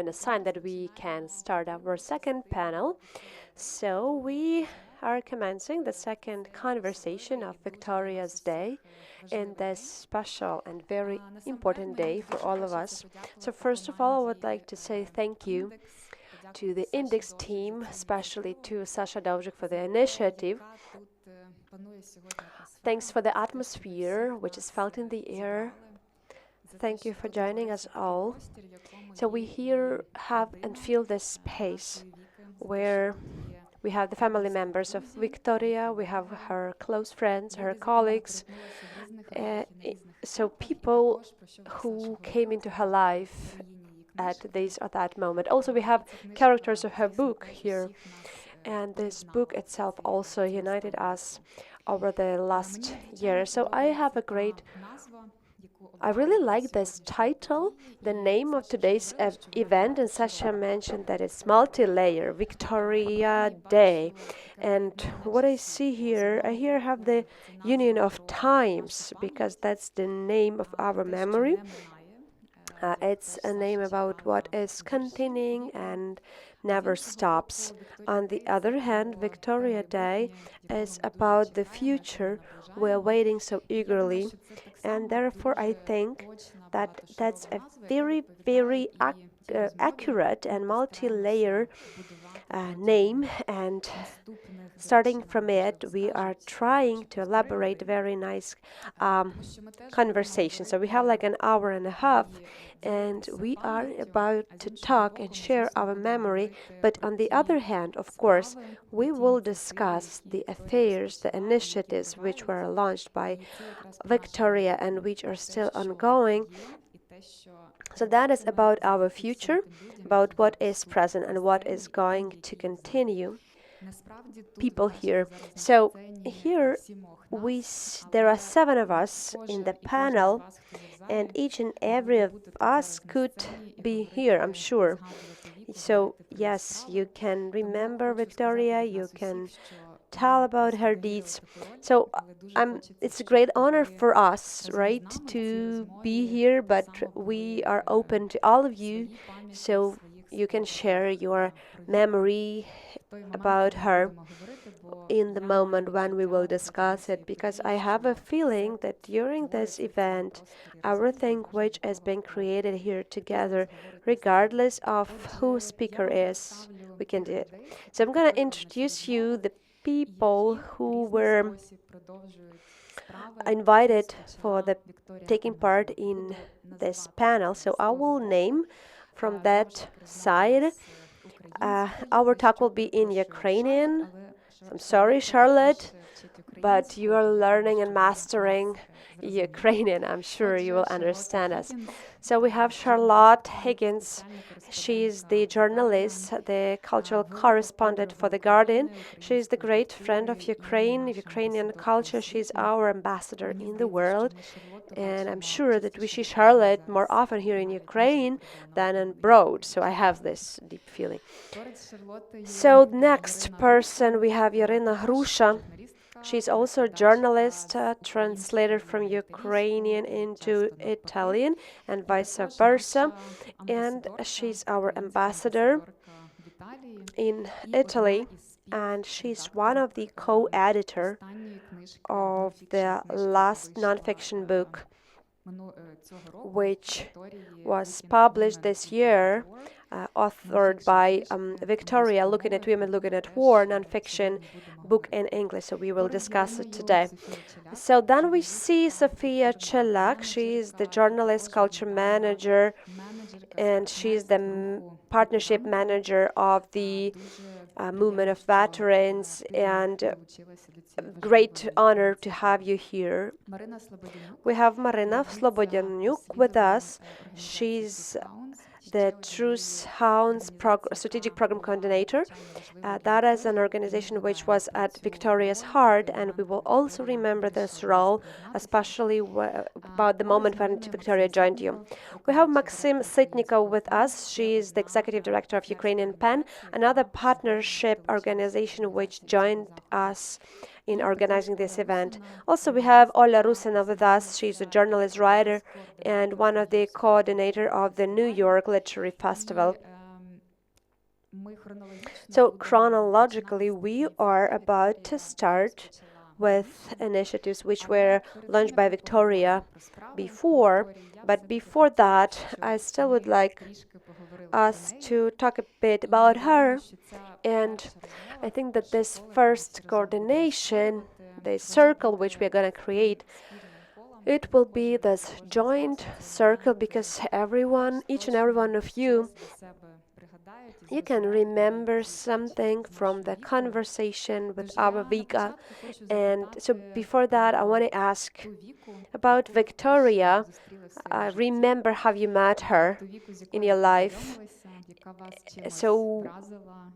given a sign that we can start our second panel. So we are commencing the second conversation of Victoria's Day in this special and very important day for all of us. So first of all, I would like to say thank you to the Index team, especially to Sasha Dovzhik for the initiative. Thanks for the atmosphere which is felt in the air. Thank you for joining us all. So we here have and feel this space where we have the family members of Victoria, we have her close friends, her colleagues, so people who came into her life at this or that moment. Also, we have characters of her book here, and this book itself also united us over the last year. So I really like this title, the name of today's event, and Sasha mentioned that it's multi-layer, Victoria Day. And what I see here, I here have the Union of Times, because that's the name of our memory. It's a name about what is continuing and never stops. On the other hand, Victoria Day is about the future we're waiting so eagerly, and therefore I think that that's a very, very accurate and multi-layer name, and starting from it, we are trying to elaborate very nice conversation. So we have like an hour and a half, and we are about to talk and share our memory. But on the other hand, of course, we will discuss the affairs, the initiatives which were launched by Victoria and which are still ongoing. So that is about our future, about what is present and what is going to continue. People here. So here there are 7 of us in the panel, and each and every of us could be here, I'm sure. So yes, you can remember Victoria, you can tell about her deeds. So it's a great honor for us, right, to be here, but we are open to all of you, so you can share your memory about her in the moment when we will discuss it, because I have a feeling that during this event, everything which has been created here together, regardless of who speaker is, we can do it. So I'm going to introduce you the people who were invited for the taking part in this panel. So I will name from that side. Our talk will be in Ukrainian. I'm sorry, Charlotte, but you are learning and mastering Ukrainian. I'm sure you will understand us. So we have Charlotte Higgins. She's the journalist, the cultural correspondent for The Guardian. She's the great friend of Ukraine, Ukrainian culture. She's our ambassador in the world. And I'm sure that we see Charlotte more often here in Ukraine than abroad. So I have this deep feeling. So next person, we have Irina Hrusha. She's also a journalist, translator from Ukrainian into Italian and vice versa. And she's our ambassador in Italy. And she's one of the co-editor of the last nonfiction book, which was published this year, authored by Victoria, Looking at Women, Looking at War, nonfiction book in English. So we will discuss it today. So then we see Sofia Chelak. She is the journalist, culture manager, and she's the partnership manager of the movement of veterans, and great honor to have you here. We have Marina Slobodyanuk with us. She's the Truth Hounds Strategic Program Coordinator. That is an organization which was at Victoria's heart, and we will also remember this role, especially about the moment when Victoria joined you. We have Maxim Sitnikov with us. She is the Executive Director of Ukrainian PEN, another partnership organization which joined us in organizing this event. Also, we have Ola Rusina with us. She's a journalist, writer, and one of the coordinator of the New York Literary Festival. So chronologically, we are about to start with initiatives which were launched by Victoria before, but before that, I still would like us to talk a bit about her. And I think that this first coordination, the circle which we are going to create, it will be this joint circle because everyone, each and every one of you can remember something from the conversation with Abba Vika. And so before that, I want to ask about Victoria. Remember how you met her in your life. So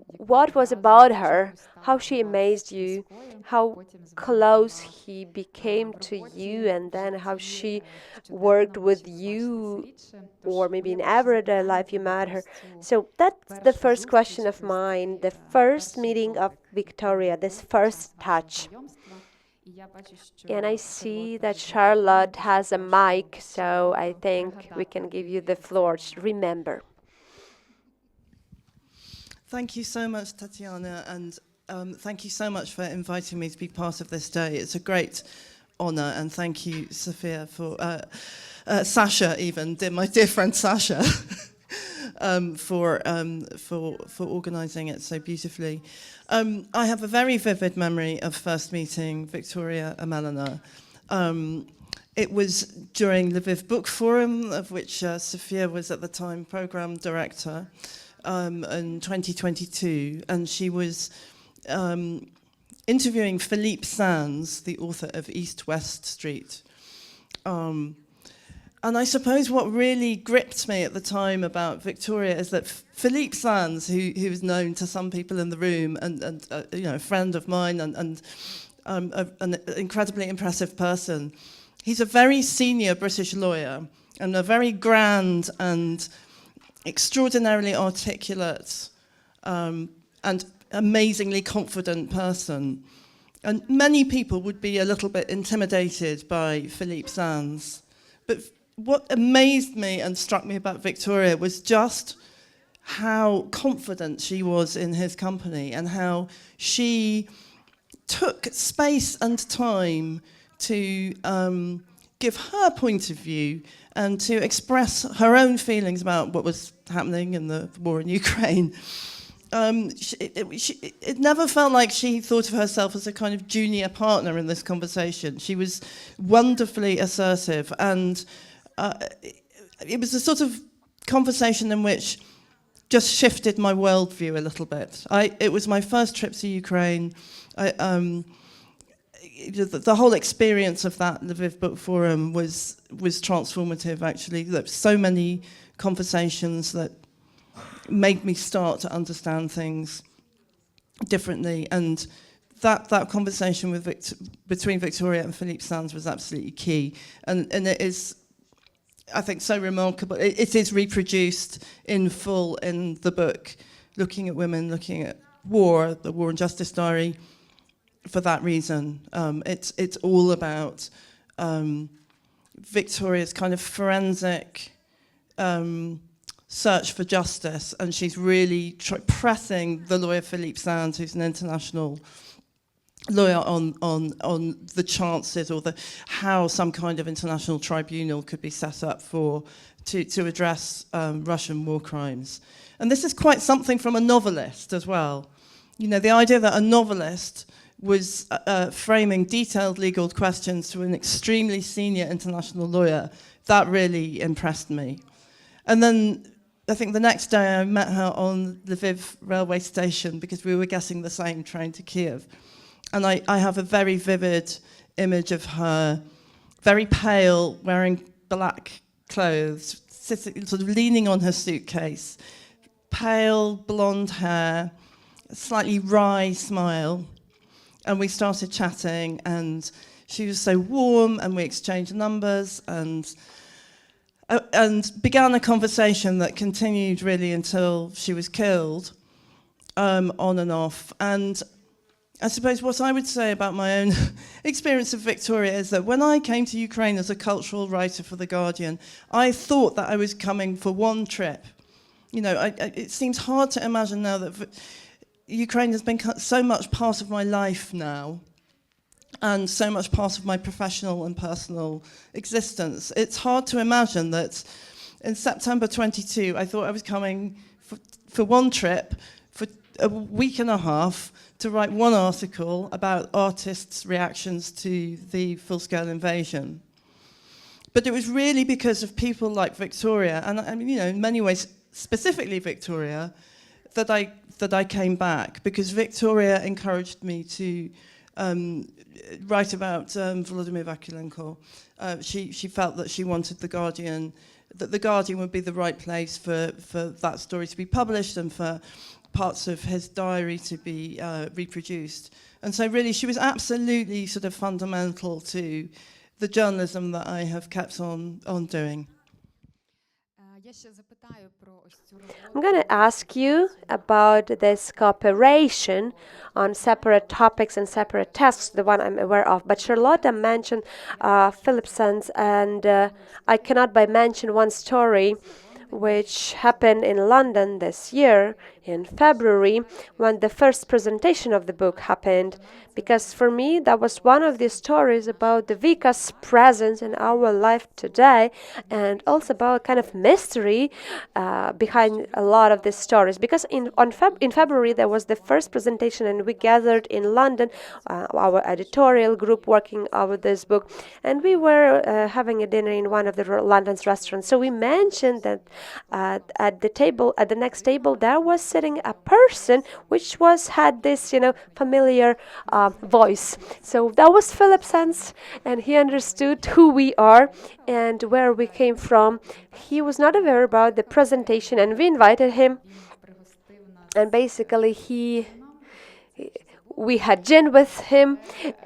what was about her, how she amazed you, how close he became to you, and then how she worked with you, or maybe in everyday life you met her. So that's the first question of mine, the first meeting of Victoria, this first touch. And I see that Charlotte has a mic, so I think we can give you the floor. Remember. Thank you so much, Tatiana, and thank you so much for inviting me to be part of this day. It's a great honour, and thank you, Sophia, for Sasha, even my dear friend Sasha, for organising it so beautifully. I have a very vivid memory of first meeting Victoria Amelina. It was during Lviv Book Forum, of which Sophia was at the time programme director. In 2022, and she was interviewing Philippe Sands, the author of East West Street. And I suppose what really gripped me at the time about Victoria is that Philippe Sands, who is known to some people in the room, and a friend of mine, and an incredibly impressive person, he's a very senior British lawyer and a very grand and extraordinarily articulate and amazingly confident person. And many people would be a little bit intimidated by Philippe Sands. But what amazed me and struck me about Victoria was just how confident she was in his company and how she took space and time to give her point of view and to express her own feelings about what was happening in the war in Ukraine. It never felt like she thought of herself as a kind of junior partner in this conversation. She was wonderfully assertive, and it was a sort of conversation in which just shifted my worldview a little bit. It was my first trip to Ukraine. The whole experience of that Lviv Book Forum was transformative, actually. There were so many conversations that made me start to understand things differently. And that conversation between Victoria and Philippe Sands was absolutely key. And it is, I think, so remarkable. It is reproduced in full in the book, looking at women, looking at war, the War and Justice Diary. For that reason, it's all about Victoria's kind of forensic search for justice, and she's really pressing the lawyer Philippe Sands, who's an international lawyer, on the chances or how some kind of international tribunal could be set up to address Russian war crimes. And this is quite something from a novelist as well. You know, the idea that a novelist was framing detailed legal questions to an extremely senior international lawyer, that really impressed me. And then I think the next day I met her on Lviv railway station because we were getting the same train to Kiev. And I have a very vivid image of her, very pale, wearing black clothes, sitting, sort of leaning on her suitcase, pale blonde hair, a slightly wry smile. And we started chatting, and she was so warm, and we exchanged numbers, and began a conversation that continued really until she was killed, on and off. And I suppose what I would say about my own experience of Victoria is that when I came to Ukraine as a cultural writer for The Guardian, I thought that I was coming for one trip. You know, it seems hard to imagine now that Ukraine has been so much part of my life now, and so much part of my professional and personal existence. It's hard to imagine that in September 22, I thought I was coming for one trip, for a week and a half, to write one article about artists' reactions to the full-scale invasion. But it was really because of people like Victoria, and I mean, you know, in many ways, specifically Victoria, that I came back, because Victoria encouraged me to write about Volodymyr Vakulenko. She felt that she wanted The Guardian, that The Guardian would be the right place for that story to be published and for parts of his diary to be reproduced. And so really she was absolutely sort of fundamental to the journalism that I have kept on doing. I'm going to ask you about this cooperation on separate topics and separate tasks, the one I'm aware of. But Charlotte mentioned Philippsthal, and I cannot but mention one story which happened in London this year in February, when the first presentation of the book happened, because for me that was one of the stories about the Vika's presence in our life today, and also about kind of mystery behind a lot of these stories. Because in February there was the first presentation, and we gathered in London, our editorial group working over this book, and we were having a dinner in one of the London's restaurants. So we mentioned that at the next table there was sitting a person which had this familiar voice. So that was Philippsthal, and he understood who we are and where we came from. He was not aware about the presentation, and we invited him, and basically we had gin with him,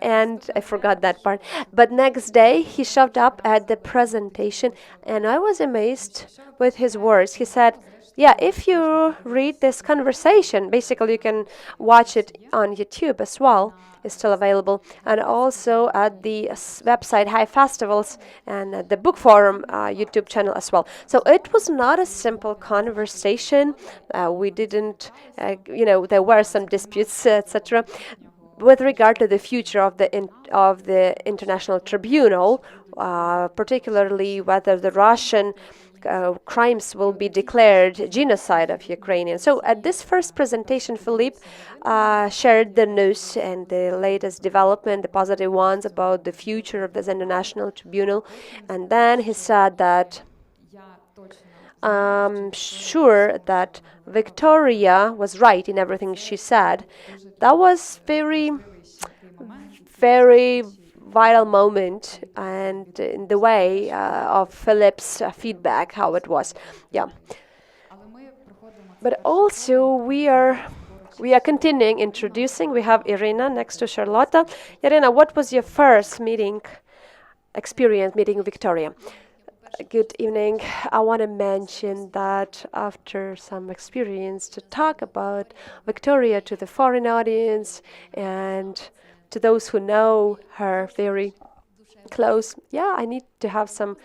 and I forgot that part. But next day he showed up at the presentation, and I was amazed with his words. He said, yeah, if you read this conversation, basically you can watch it on YouTube as well. It's still available, and also at the website High Festivals and at the Book Forum YouTube channel as well. So it was not a simple conversation. We didn't, there were some disputes, etc. with regard to the future of the International Tribunal, particularly whether the Russian crimes will be declared genocide of Ukrainians. So at this first presentation, Philippe shared the news and the latest development, the positive ones about the future of this International Tribunal. And then he said that I'm sure that Victoria was right in everything she said. That was very, very vital moment, and in the way of Philip's feedback, how it was. Yeah. But also we are continuing introducing. We have Irina next to Charlotta. Irina, what was your first experience meeting Victoria? Good evening. I want to mention that after some experience to talk about Victoria to the foreign audience and to those who know her very close, I need to have some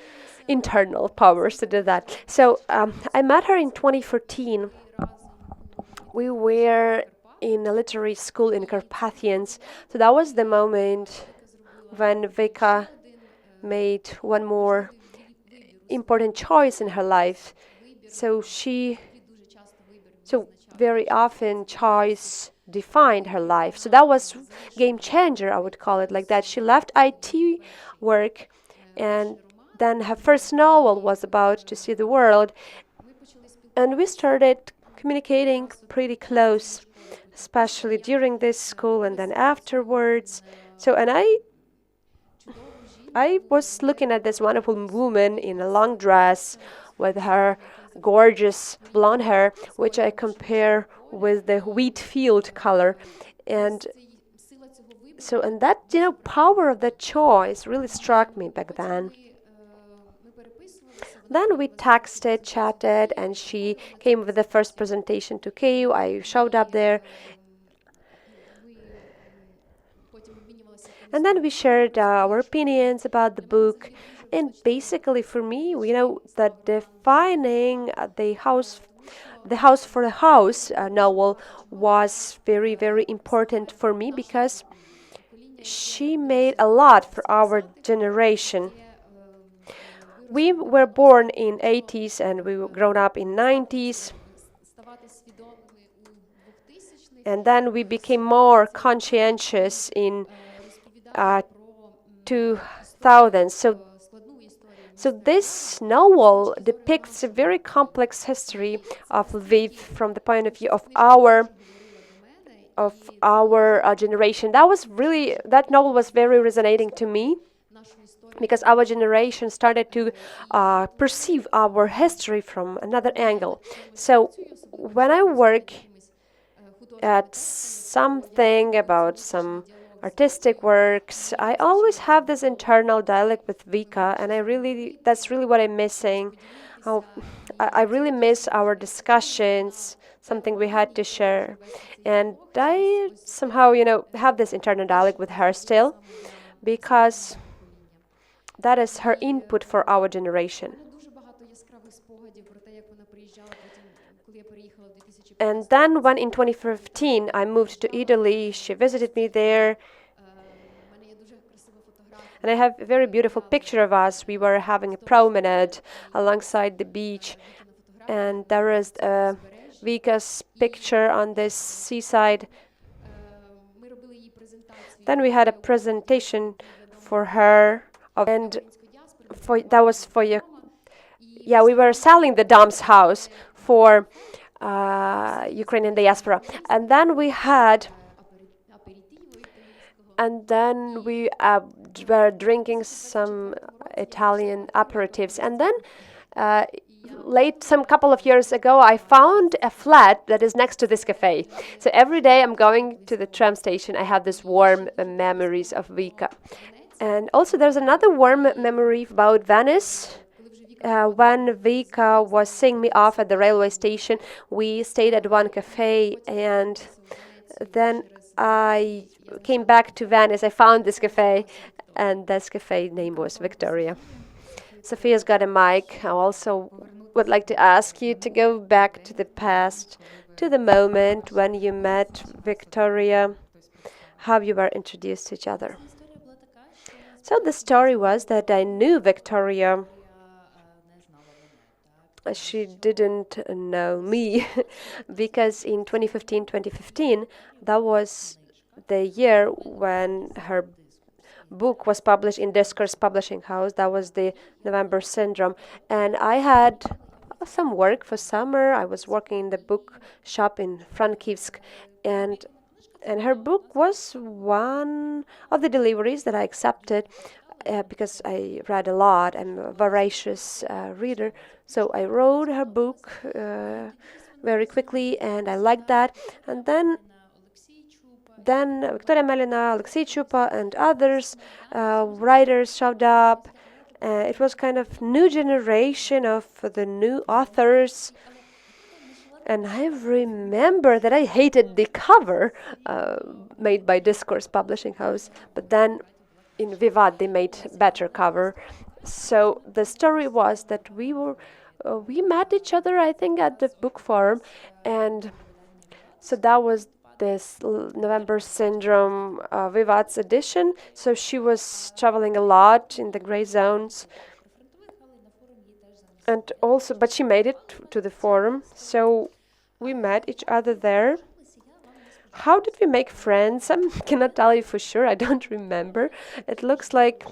internal powers to do that. So I met her in 2014. We were in a literary school in Carpathians. So that was the moment when Vika made one more important choice in her life. So very often choice defined her life. So that was game changer, I would call it like that. She left IT work, and then her first novel was about to see the world, and we started communicating pretty close, especially during this school and then afterwards. So, and I was looking at this wonderful woman in a long dress with her gorgeous blonde hair, which I compare with the wheat field color. And so, and that, power of that choice really struck me back then. Then we texted, chatted, and she came with the first presentation to Kyiv. I showed up there. And then we shared our opinions about the book. And basically, for me, that defining the House for a House novel was very, very important for me because she made a lot for our generation. We were born in 80s and we were grown up in 90s. And then we became more conscientious in 2000. So this novel depicts a very complex history of Lviv from the point of view of our generation. That novel was very resonating to me because our generation started to perceive our history from another angle. So when I work at something about some artistic works, I always have this internal dialogue with Vika, and that's really what I'm missing. How I really miss our discussions, something we had to share. And I somehow, have this internal dialogue with her still, because that is her input for our generation. And then when in 2015 I moved to Italy, she visited me there. And I have a very beautiful picture of us. We were having a promenade alongside the beach. And there is Vika's picture on this seaside. Then we had a presentation for her. We were selling the Dom's house for Ukrainian diaspora. And then we were drinking some Italian aperitifs. And then some couple of years ago, I found a flat that is next to this cafe. So every day I'm going to the tram station, I have this warm memories of Vika. And also there's another warm memory about Venice. When Vika was seeing me off at the railway station, we stayed at one cafe, and then I came back to Venice. I found this cafe, and this cafe name was Victoria. Sophia's got a mic. I also would like to ask you to go back to the past, to the moment when you met Victoria, how you were introduced to each other. So the story was that I knew Victoria. She didn't know me because in 2015, that was the year when her book was published in Discourse Publishing House. That was the November Syndrome. And I had some work for summer. I was working in the book shop in Frankivsk, and her book was one of the deliveries that I accepted. Because I read a lot, I'm a voracious reader, so I wrote her book very quickly, and I liked that. And then Victoria Melina, Alexei Chupa, and others writers showed up. It was kind of new generation of the new authors. And I remember that I hated the cover made by Discourse Publishing House, but then in Vivat they made better cover. So the story was that we met each other, I think, at the book forum, and so that was this November Syndrome Vivat's edition. So she was traveling a lot in the gray zones, and also, but she made it to the forum, so we met each other there. How did we make friends? I cannot tell you for sure. I don't remember. It looks like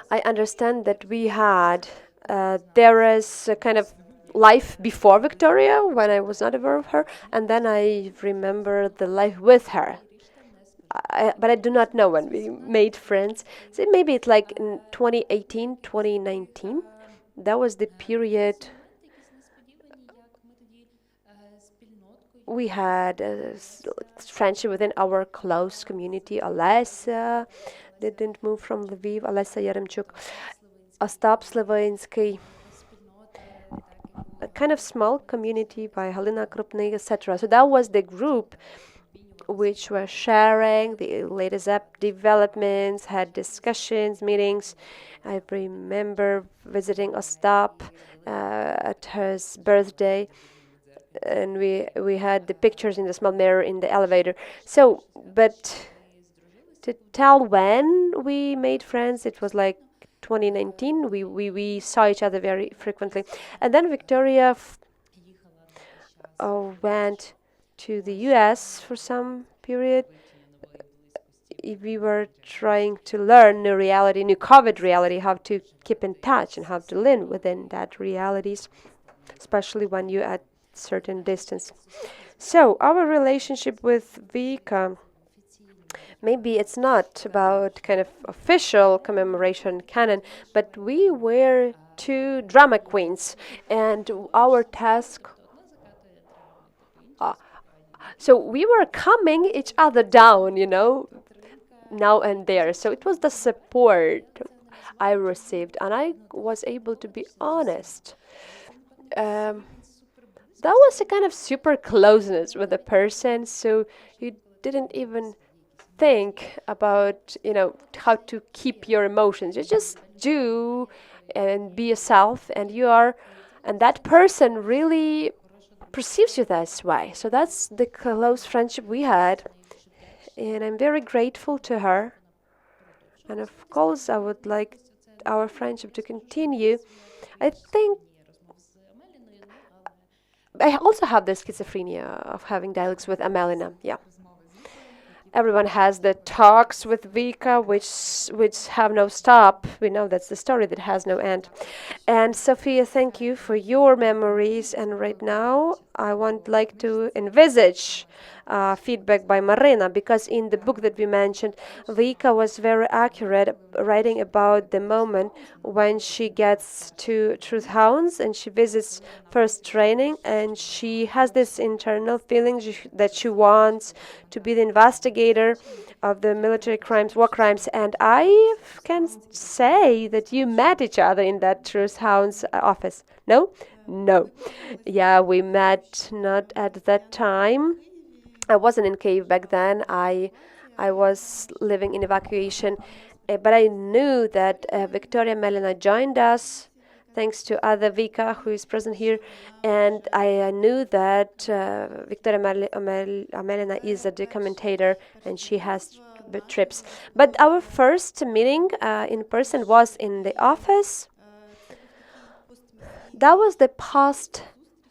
I understand that we had there is a kind of life before Victoria when I was not aware of her, and then I remember the life with her. But I do not know when we made friends. So maybe it's like in 2018, 2019. That was the period we had a friendship within our close community. Alessa didn't move from Lviv, Alessa Yaremchuk, Ostap Slovinsky, a kind of small community by Halina Krupnik, etc. So that was the group which were sharing the latest developments, had discussions, meetings. I remember visiting Ostap at her birthday, and we had the pictures in the small mirror in the elevator. So, but to tell when we made friends, it was like 2019. We saw each other very frequently, and then Victoria went to the US for some period. We were trying to learn new reality, new COVID reality, how to keep in touch and how to live within that realities, especially when you're at certain distance. So our relationship with Vika, maybe it's not about kind of official commemoration canon, but we were two drama queens, and our task. So we were calming each other down, now and there. So it was the support I received, and I was able to be honest. Um, that was a kind of super closeness with the person, so you didn't even think about, how to keep your emotions. You just do and be yourself, and that person really perceives you this way. So that's the close friendship we had, and I'm very grateful to her. And of course, I would like our friendship to continue. I think I also have the schizophrenia of having dialogues with Amelina. Yeah. Everyone has the talks with Vika, which have no stop. We know that's the story that has no end. And Sophia, thank you for your memories. And right now, I want like to envisage feedback by Marina, because in the book that we mentioned, Vika was very accurate writing about the moment when she gets to Truth Hounds and she visits first training, and she has this internal feeling that she wants to be the investigator of the military crimes, war crimes. And I can say that you met each other in that Truth Hounds office. No? No. Yeah, we met not at that time. I wasn't in Kyiv back then. I was living in evacuation, but I knew that Victoria Melina joined us, thanks to other Vika who is present here, and I knew that Victoria Melina is a documentator and she has trips. But our first meeting in person was in the office. That was the post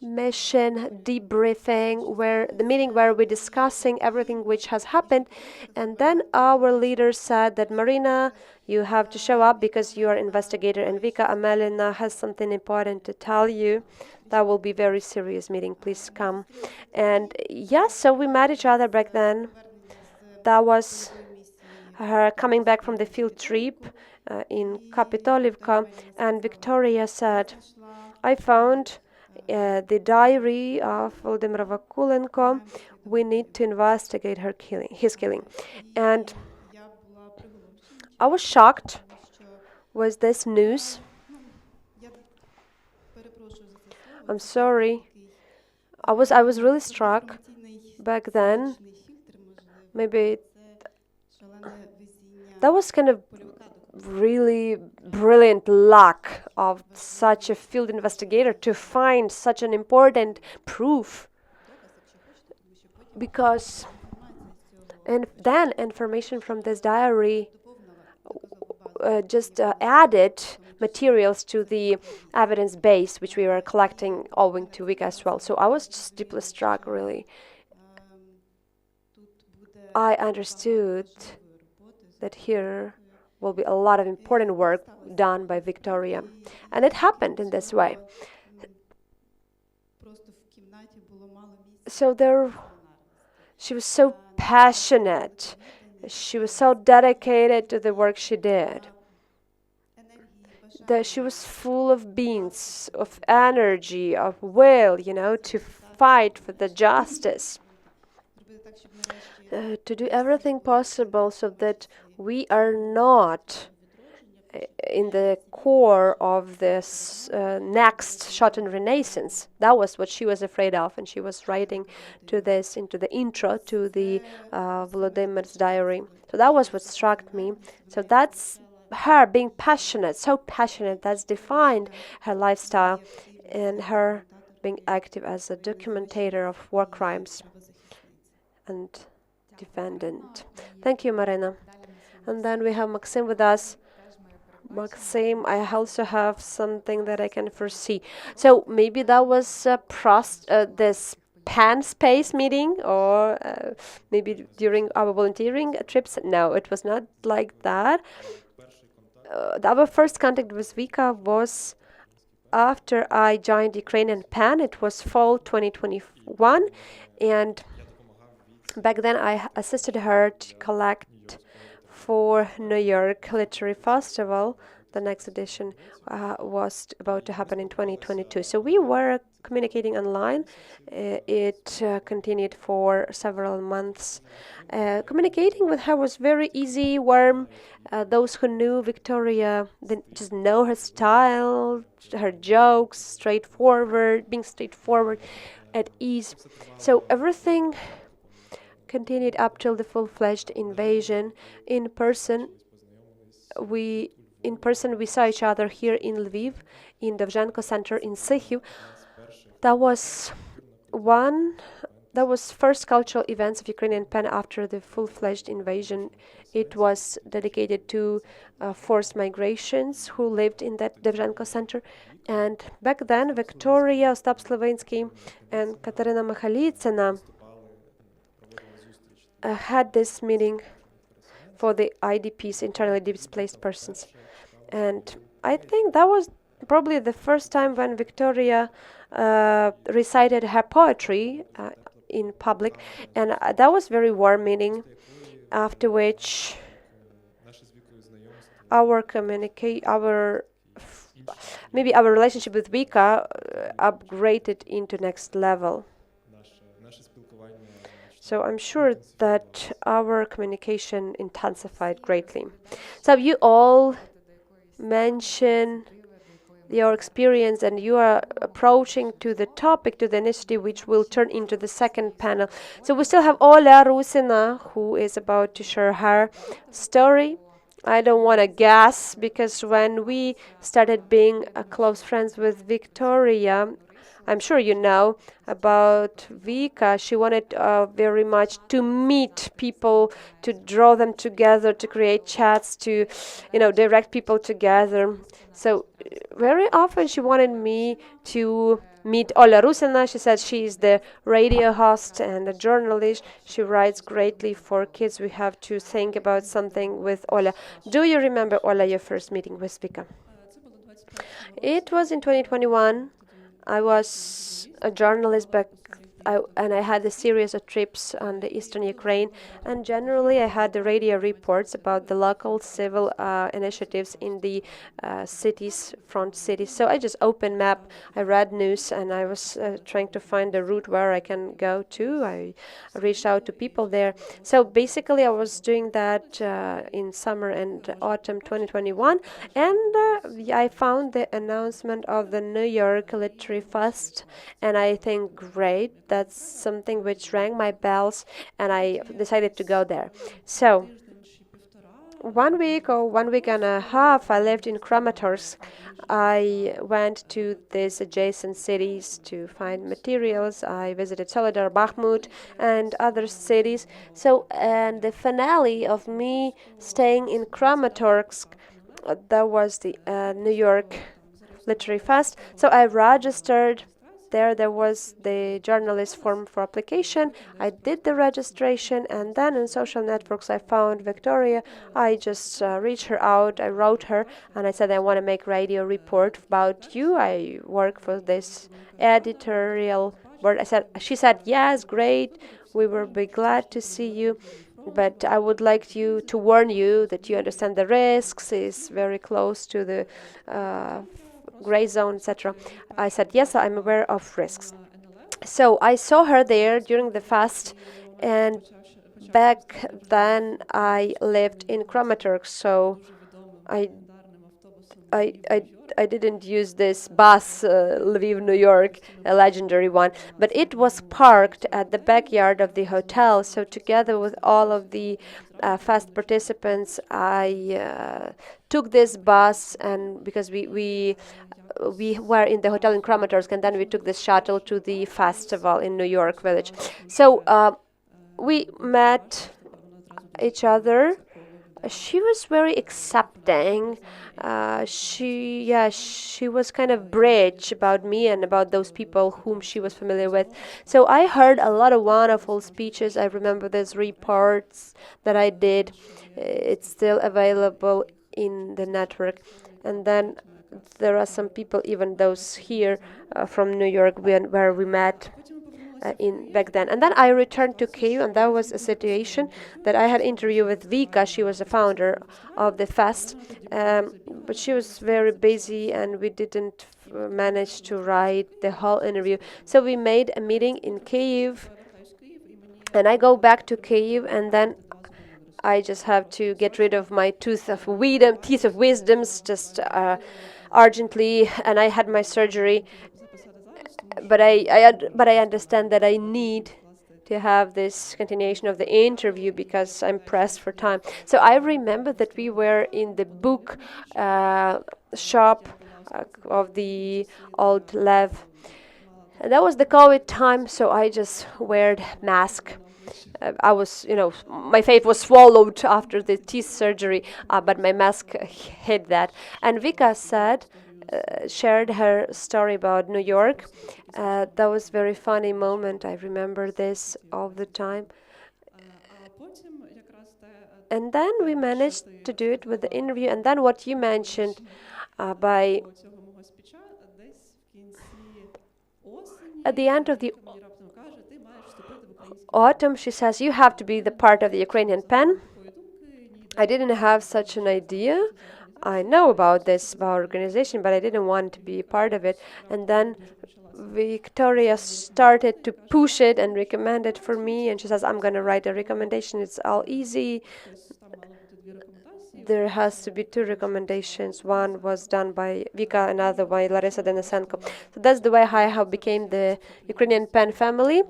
mission debriefing, where the meeting where we're discussing everything which has happened, and then our leader said that Marina, you have to show up because you are investigator, and Vika Amelina has something important to tell you. That will be very serious meeting, please come. And yes, so we met each other back then. That was her coming back from the field trip in Kapitolivka, and Victoria said, I found the diary of Volodymyr Vakulenko. We need to investigate his killing. And I was shocked with this news. I'm sorry. I was really struck back then. Maybe that was kind of really brilliant luck of such a field investigator to find such an important proof, because and then information from this diary just added materials to the evidence base which we were collecting owing to Vika as well. So I was just deeply struck, really. I understood that here will be a lot of important work done by Victoria. And it happened in this way. So she was so passionate. She was so dedicated to the work she did. That she was full of beans, of energy, of will, to fight for the justice. To do everything possible so that we are not in the core of this next Schotten Renaissance. That was what she was afraid of, and she was writing to this into the intro to the Volodymir's diary. So that was what struck me. So that's her being passionate, so passionate. That's defined her lifestyle, and her being active as a documentator of war crimes and defendant. Thank you, Marina. And then we have Maxim with us. Maxim, I also have something that I can foresee. So maybe that was this Pan Space meeting, or maybe during our volunteering trips. No, it was not like that. Our first contact with Vika was after I joined Ukrainian Pan. It was fall 2021, and back then I assisted her to collect for New York Literary Festival. The next edition was about to happen in 2022. So we were communicating online. It continued for several months. Communicating with her was very easy, warm. Those who knew Victoria just know her style, her jokes, being straightforward, at ease. So everything continued up till the full-fledged invasion. In person, we saw each other here in Lviv, in Dovzhenko Center in Sikhiv. That was first cultural events of Ukrainian Pen after the full-fledged invasion. It was dedicated to forced migrations who lived in that Dovzhenko Center. And back then, Victoria, Ostap Slovinsky, and Katerina Mikhailytsina had this meeting for the IDPs, internally displaced persons. And I think that was probably the first time when Victoria recited her poetry in public, and that was very warm meeting, after which our relationship with Vika upgraded into next level. So I'm sure that our communication intensified greatly. So you all mention your experience, and you are approaching to the topic, to the initiative, which will turn into the second panel. So we still have Ola Rusina, who is about to share her story. I don't want to guess, because when we started being close friends with Victoria, I'm sure you know about Vika. She wanted very much to meet people, to draw them together, to create chats, to, direct people together. So very often she wanted me to meet Ola Rusina. She said she is the radio host and a journalist. She writes greatly for kids. We have to think about something with Ola. Do you remember, Ola, your first meeting with Vika? It was in 2021. I was a journalist and I had a series of trips on the eastern Ukraine, and generally I had the radio reports about the local civil initiatives in the front cities. So I just opened map, I read news, and I was trying to find the route where I can go to. I reached out to people there. So basically I was doing that in summer and autumn 2021, and I found the announcement of the New York Literary Fest, and I think great. That's something which rang my bells, and I decided to go there. So 1 week or 1 week and a half, I lived in Kramatorsk. I went to these adjacent cities to find materials. I visited Soledar, Bakhmut, and other cities. So, and the finale of me staying in Kramatorsk, that was the New York Literary Fest. So I registered. There was the journalist form for application. I did the registration, and then in social networks I found Victoria. I just reached her out. I wrote her, and I said I want to make radio report about you. I work for this editorial board. She said yes, great. We will be glad to see you, but I would like you to warn you that you understand the risks. It's very close to the gray zone, etc. I said, yes, I'm aware of risks. So I saw her there during the fast, and back then I lived in Kramatorsk, so I I, I, I didn't use this bus, Lviv, New York, a legendary one, but it was parked at the backyard of the hotel. So together with all of the fast participants, I took this bus, and because we were in the hotel in Kramatorsk, and then we took this shuttle to the festival in New York Village. So we met each other. She was very accepting. She was kind of bridge about me and about those people whom she was familiar with. So I heard a lot of wonderful speeches. I remember there's reports that I did. It's still available in the network. And then there are some people, even those here from New York, where we met in back then. And then I returned to Kyiv, and that was a situation that I had interview with Vika. She was the founder of the fest, but she was very busy, and we didn't manage to write the whole interview. So we made a meeting in Kyiv, and I go back to Kyiv, and then I just have to get rid of my teeth of wisdoms, just urgently, and I had my surgery. But I understand that I need to have this continuation of the interview because I'm pressed for time. So I remember that we were in the book shop of the old Lev. And that was the COVID time, so I just wear mask. I was, my face was swallowed after the teeth surgery, but my mask hid that. And Vika shared her story about New York. That was a very funny moment. I remember this all the time. And then we managed to do it with the interview. And then what you mentioned by at the end of the autumn, she says, you have to be the part of the Ukrainian PEN. I didn't have such an idea. I know about this, about organization, but I didn't want to be a part of it. And then Victoria started to push it and recommend it for me. And she says, I'm going to write a recommendation. It's all easy. There has to be 2 recommendations. One was done by Vika, another by Larisa Denisenko. So that's the way I have became the Ukrainian PEN family.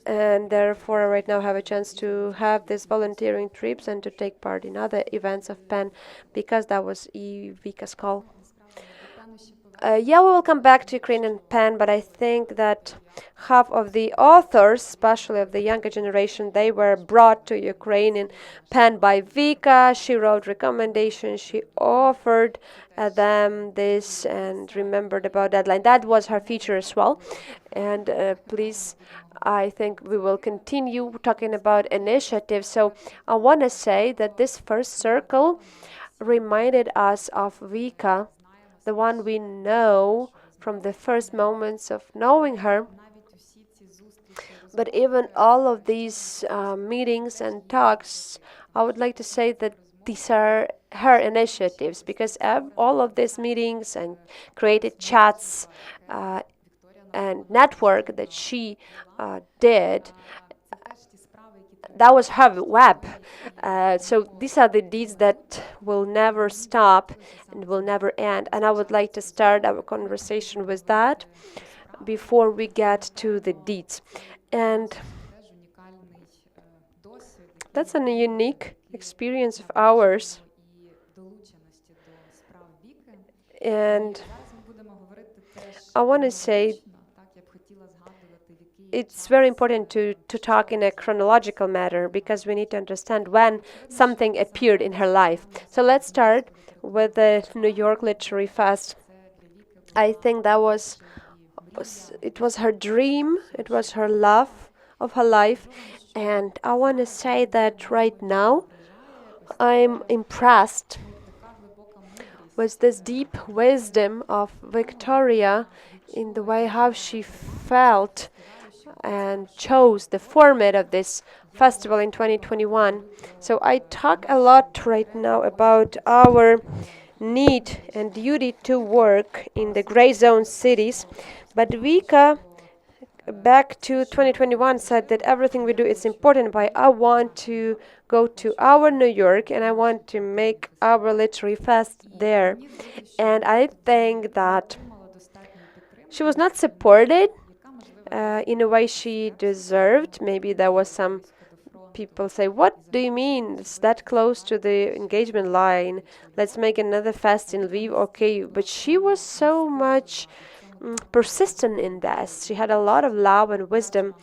And therefore, I right now have a chance to have these volunteering trips and to take part in other events of PEN, because that was Vika's call. We will come back to Ukrainian PEN, but I think that half of the authors, especially of the younger generation, they were brought to Ukrainian PEN by Vika. She wrote recommendations, she offered them this and remembered about deadline. That was her feature as well. And please, I think we will continue talking about initiatives. So I want to say that this first circle reminded us of Vika, the one we know from the first moments of knowing her. But even all of these meetings and talks, I would like to say that these are her initiatives, because all of these meetings and created chats and network that she did, that was her web. So these are the deeds that will never stop and will never end. And I would like to start our conversation with that before we get to the deeds. And that's a unique experience of ours. And I want to say it's very important to talk in a chronological manner, because we need to understand when something appeared in her life. So let's start with the New York Literary Fest. I think that was her dream, it was her love of her life. And I want to say that right now I'm impressed with this deep wisdom of Victoria in the way how she felt and chose the format of this festival in 2021. So I talk a lot right now about our need and duty to work in the gray zone cities, but Vika back to 2021 said that everything we do is important, but I want to go to our New York and I want to make our literary fest there. And I think that she was not supported in a way she deserved. Maybe there was some people say, "What do you mean? It's that close to the engagement line. Let's make another fest in Lviv." Okay, but she was so much persistent in this. She had a lot of love and wisdom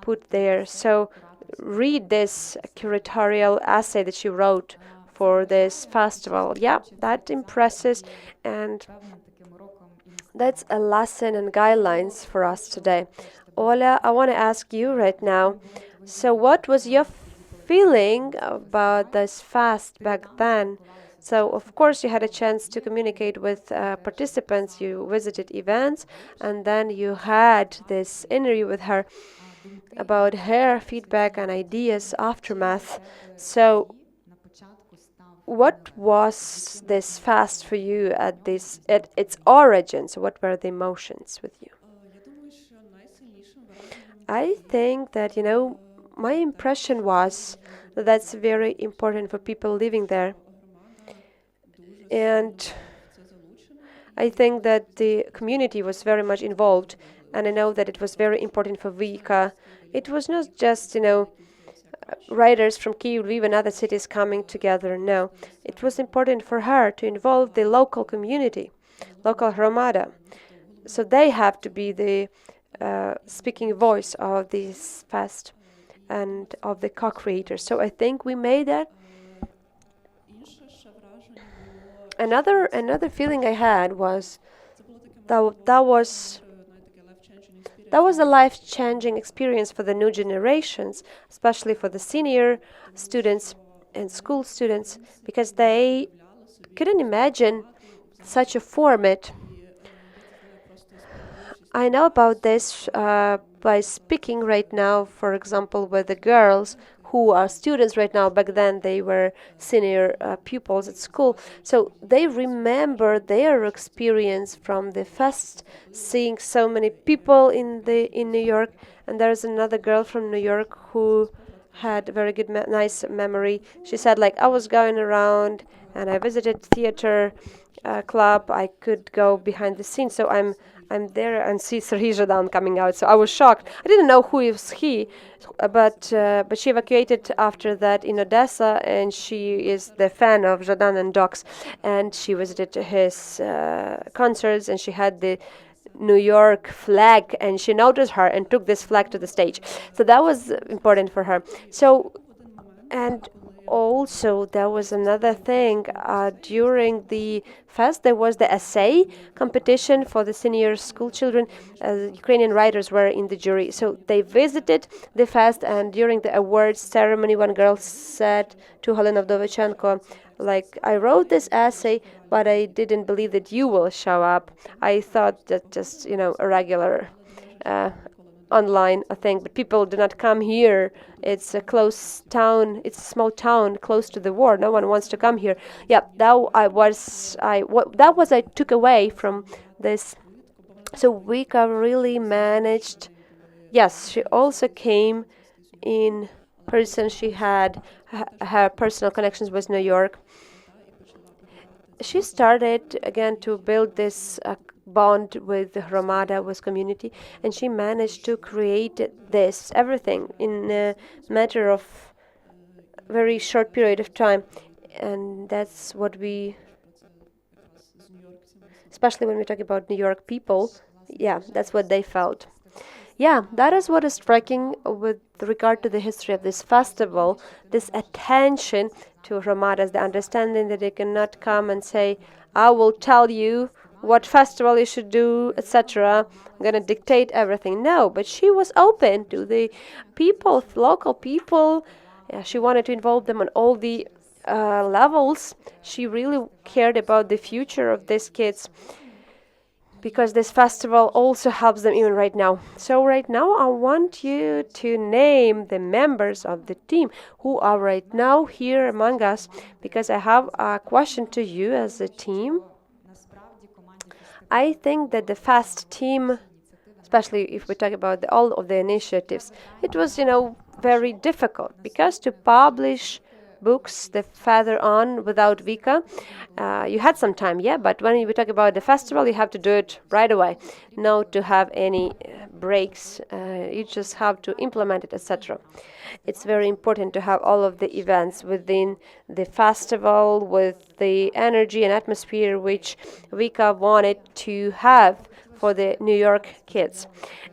put there. So read this curatorial essay that she wrote for this festival. Yeah, that impresses, and that's a lesson and guidelines for us today. Ola, I want to ask you right now. So, what was your feeling about this fast back then? So, of course, you had a chance to communicate with participants, you visited events, and then you had this interview with her about her feedback and ideas, aftermath. So, what was this fast for you at its origins? What were the emotions with you? I think that, my impression was that that's very important for people living there. And I think that the community was very much involved. And I know that it was very important for Vika. It was not just, writers from Kyiv, Lviv, and other cities coming together. No, it was important for her to involve the local community, local Hromada. So they have to be the speaking voice of this fest and of the co-creators. So I think we made that. Another feeling I had was that was a life-changing experience for the new generations, especially for the senior students and school students, because they couldn't imagine such a format. I know about this by speaking right now, for example, with the girls who are students right now. Back then they were senior pupils at school. So they remember their experience from the fest, seeing so many people in New York. And there's another girl from New York who had a very good, nice memory. She said, like, I was going around and I visited theater club. I could go behind the scenes. So I'm there and see Serhiy Zhadan coming out. So I was shocked. I didn't know who is he, but she evacuated after that in Odessa, and she is the fan of Zhadan and Docs, and she visited his concerts, and she had the New York flag, and she noticed her and took this flag to the stage. So that was important for her. So, and also there was another thing during the fest. There was the essay competition for the senior school children. Ukrainian writers were in the jury, so they visited the fest, and during the awards ceremony one girl said to Helena Vdovichenko, like, I wrote this essay, but I didn't believe that you will show up. I thought that just a regular online thing, but people do not come here. It's a close town. It's a small town close to the war. No one wants to come here. Yeah, that was I took away from this. So Vika really managed. Yes, she also came in person. She had her personal connections with New York. She started again to build this bond with the Hromada, with community, and she managed to create this everything in a matter of very short period of time. And that's what we, especially when we talk about New York people, yeah, that's what they felt. Yeah, that is what is striking with regard to the history of this festival, this attention to Hromadas, the understanding that they cannot come and say, I will tell you what festival you should do, etc. I'm going to dictate everything. No, but she was open to the people, local people. She wanted to involve them on all the levels. She really cared about the future of these kids, because this festival also helps them even right now. So right now I want you to name the members of the team who are right now here among us, because I have a question to you as a team. I think that the FAST team, especially if we talk about all of the initiatives, it was, very difficult because to publish books the further on without Vika, you had some time, yeah, but when we talk about the festival, you have to do it right away, not to have any breaks. You just have to implement it, etc. It's very important to have all of the events within the festival with the energy and atmosphere which Vika wanted to have for the New York kids.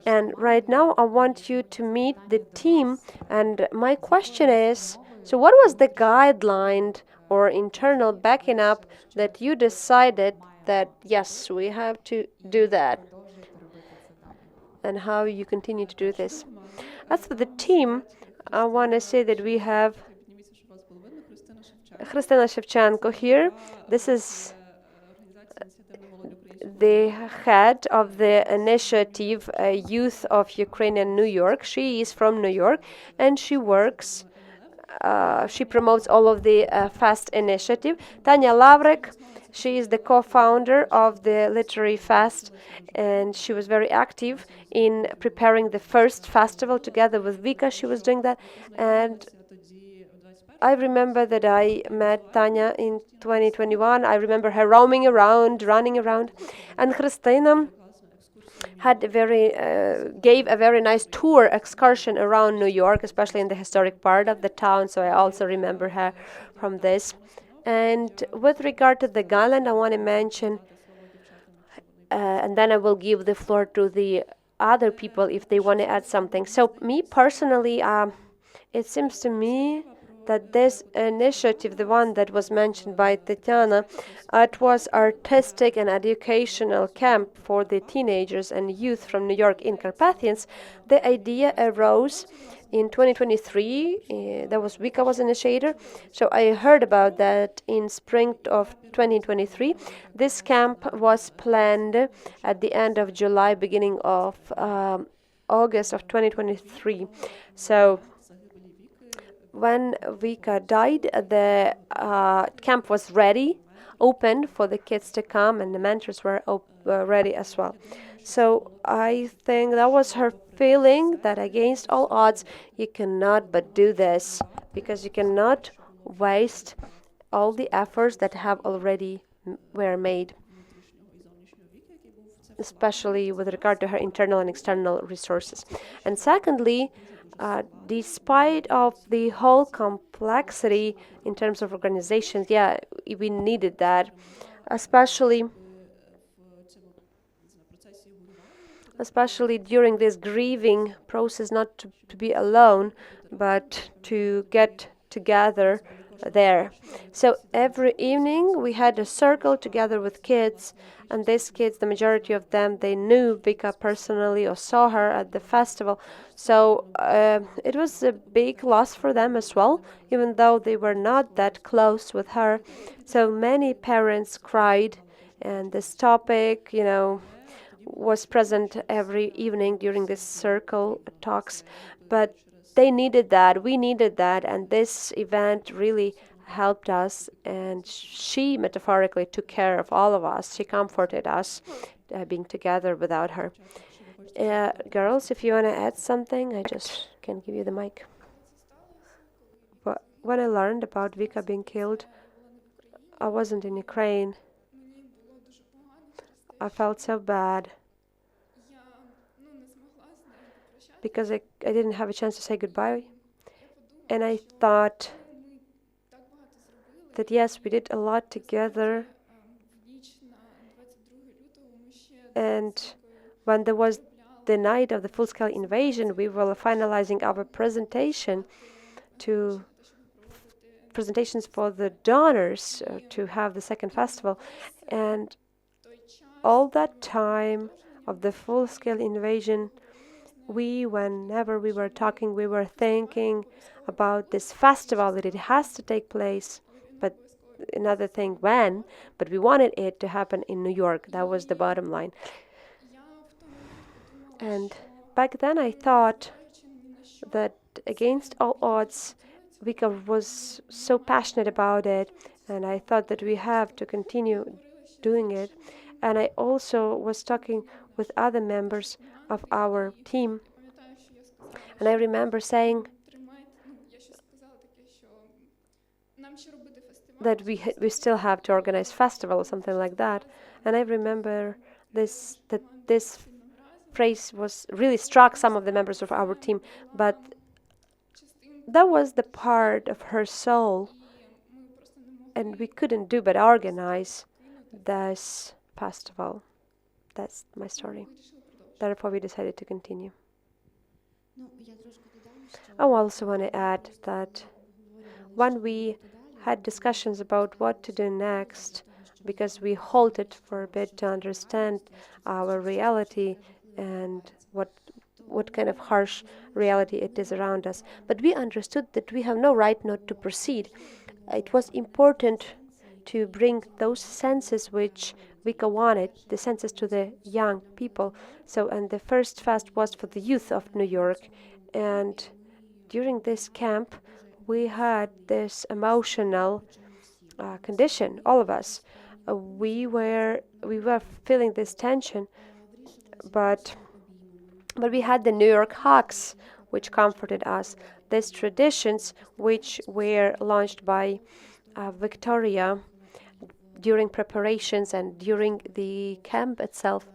And right now, I want you to meet the team. And my question is, so what was the guideline or internal backing up that you decided that, yes, we have to do that? And how you continue to do this? As for the team, I want to say that we have Христина Shevchenko here. This is the head of the initiative Youth of Ukrainian New York. She is from New York and she works, she promotes all of the FAST initiative. Tanya Lavrek, she is the co-founder of the Literary Fast and she was very active in preparing the first festival together with Vika. She was doing that, and I remember that I met Tanya in 2021. I remember her roaming around, running around, and Christina had gave a very nice tour excursion around New York, especially in the historic part of the town. So I also remember her from this. And with regard to the guideline, I want to mention, and then I will give the floor to the other people if they want to add something. So me personally, it seems to me that this initiative, the one that was mentioned by Tatiana, it was artistic and educational camp for the teenagers and youth from New York in Carpathians. The idea arose in 2023. That was Vika was initiator. So I heard about that in spring of 2023. This camp was planned at the end of July, beginning of August of 2023. So when Vika died, the camp was ready, open for the kids to come, and the mentors were ready as well. So I think that was her feeling that against all odds, you cannot but do this, because you cannot waste all the efforts that have already were made, especially with regard to her internal and external resources. And secondly, despite of the whole complexity in terms of organization, yeah, we needed that, especially during this grieving process, not to be alone, but to get together there. So every evening we had a circle together with kids, and these kids, the majority of them, they knew Vika personally or saw her at the festival. So it was a big loss for them as well, even though they were not that close with her. So many parents cried, and this topic, was present every evening during this circle talks. But they needed that, we needed that, and this event really helped us, and she metaphorically took care of all of us. She comforted us being together without her. Girls, if you want to add something, I just can give you the mic. But when I learned about Vika being killed, I wasn't in Ukraine. I felt so bad because I didn't have a chance to say goodbye. And I thought that yes, we did a lot together. And when there was the night of the full-scale invasion, we were finalizing our presentations for the donors to have the second festival. And all that time of the full-scale invasion, whenever we were talking, we were thinking about this festival, that it has to take place, but another thing when, but we wanted it to happen in New York. That was the bottom line. And back then I thought that against all odds, Vika was so passionate about it, and I thought that we have to continue doing it. And I also was talking with other members. of our team. And I remember saying that we still have to organize festival or something like that. And I remember this phrase was really struck some of the members of our team, but that was the part of her soul, and we couldn't do but organize this festival. That's my story. Therefore, we decided to continue. I also want to add that when we had discussions about what to do next, because we halted for a bit to understand our reality and what kind of harsh reality it is around us. But we understood that we have no right not to proceed. It was important to bring those senses which Vika wanted, the senses to the young people. So, and the first fast was for the youth of New York. And during this camp, we had this emotional condition, all of us. We were feeling this tension, but we had the New York hugs, which comforted us. These traditions, which were launched by Victoria during preparations and during the camp itself,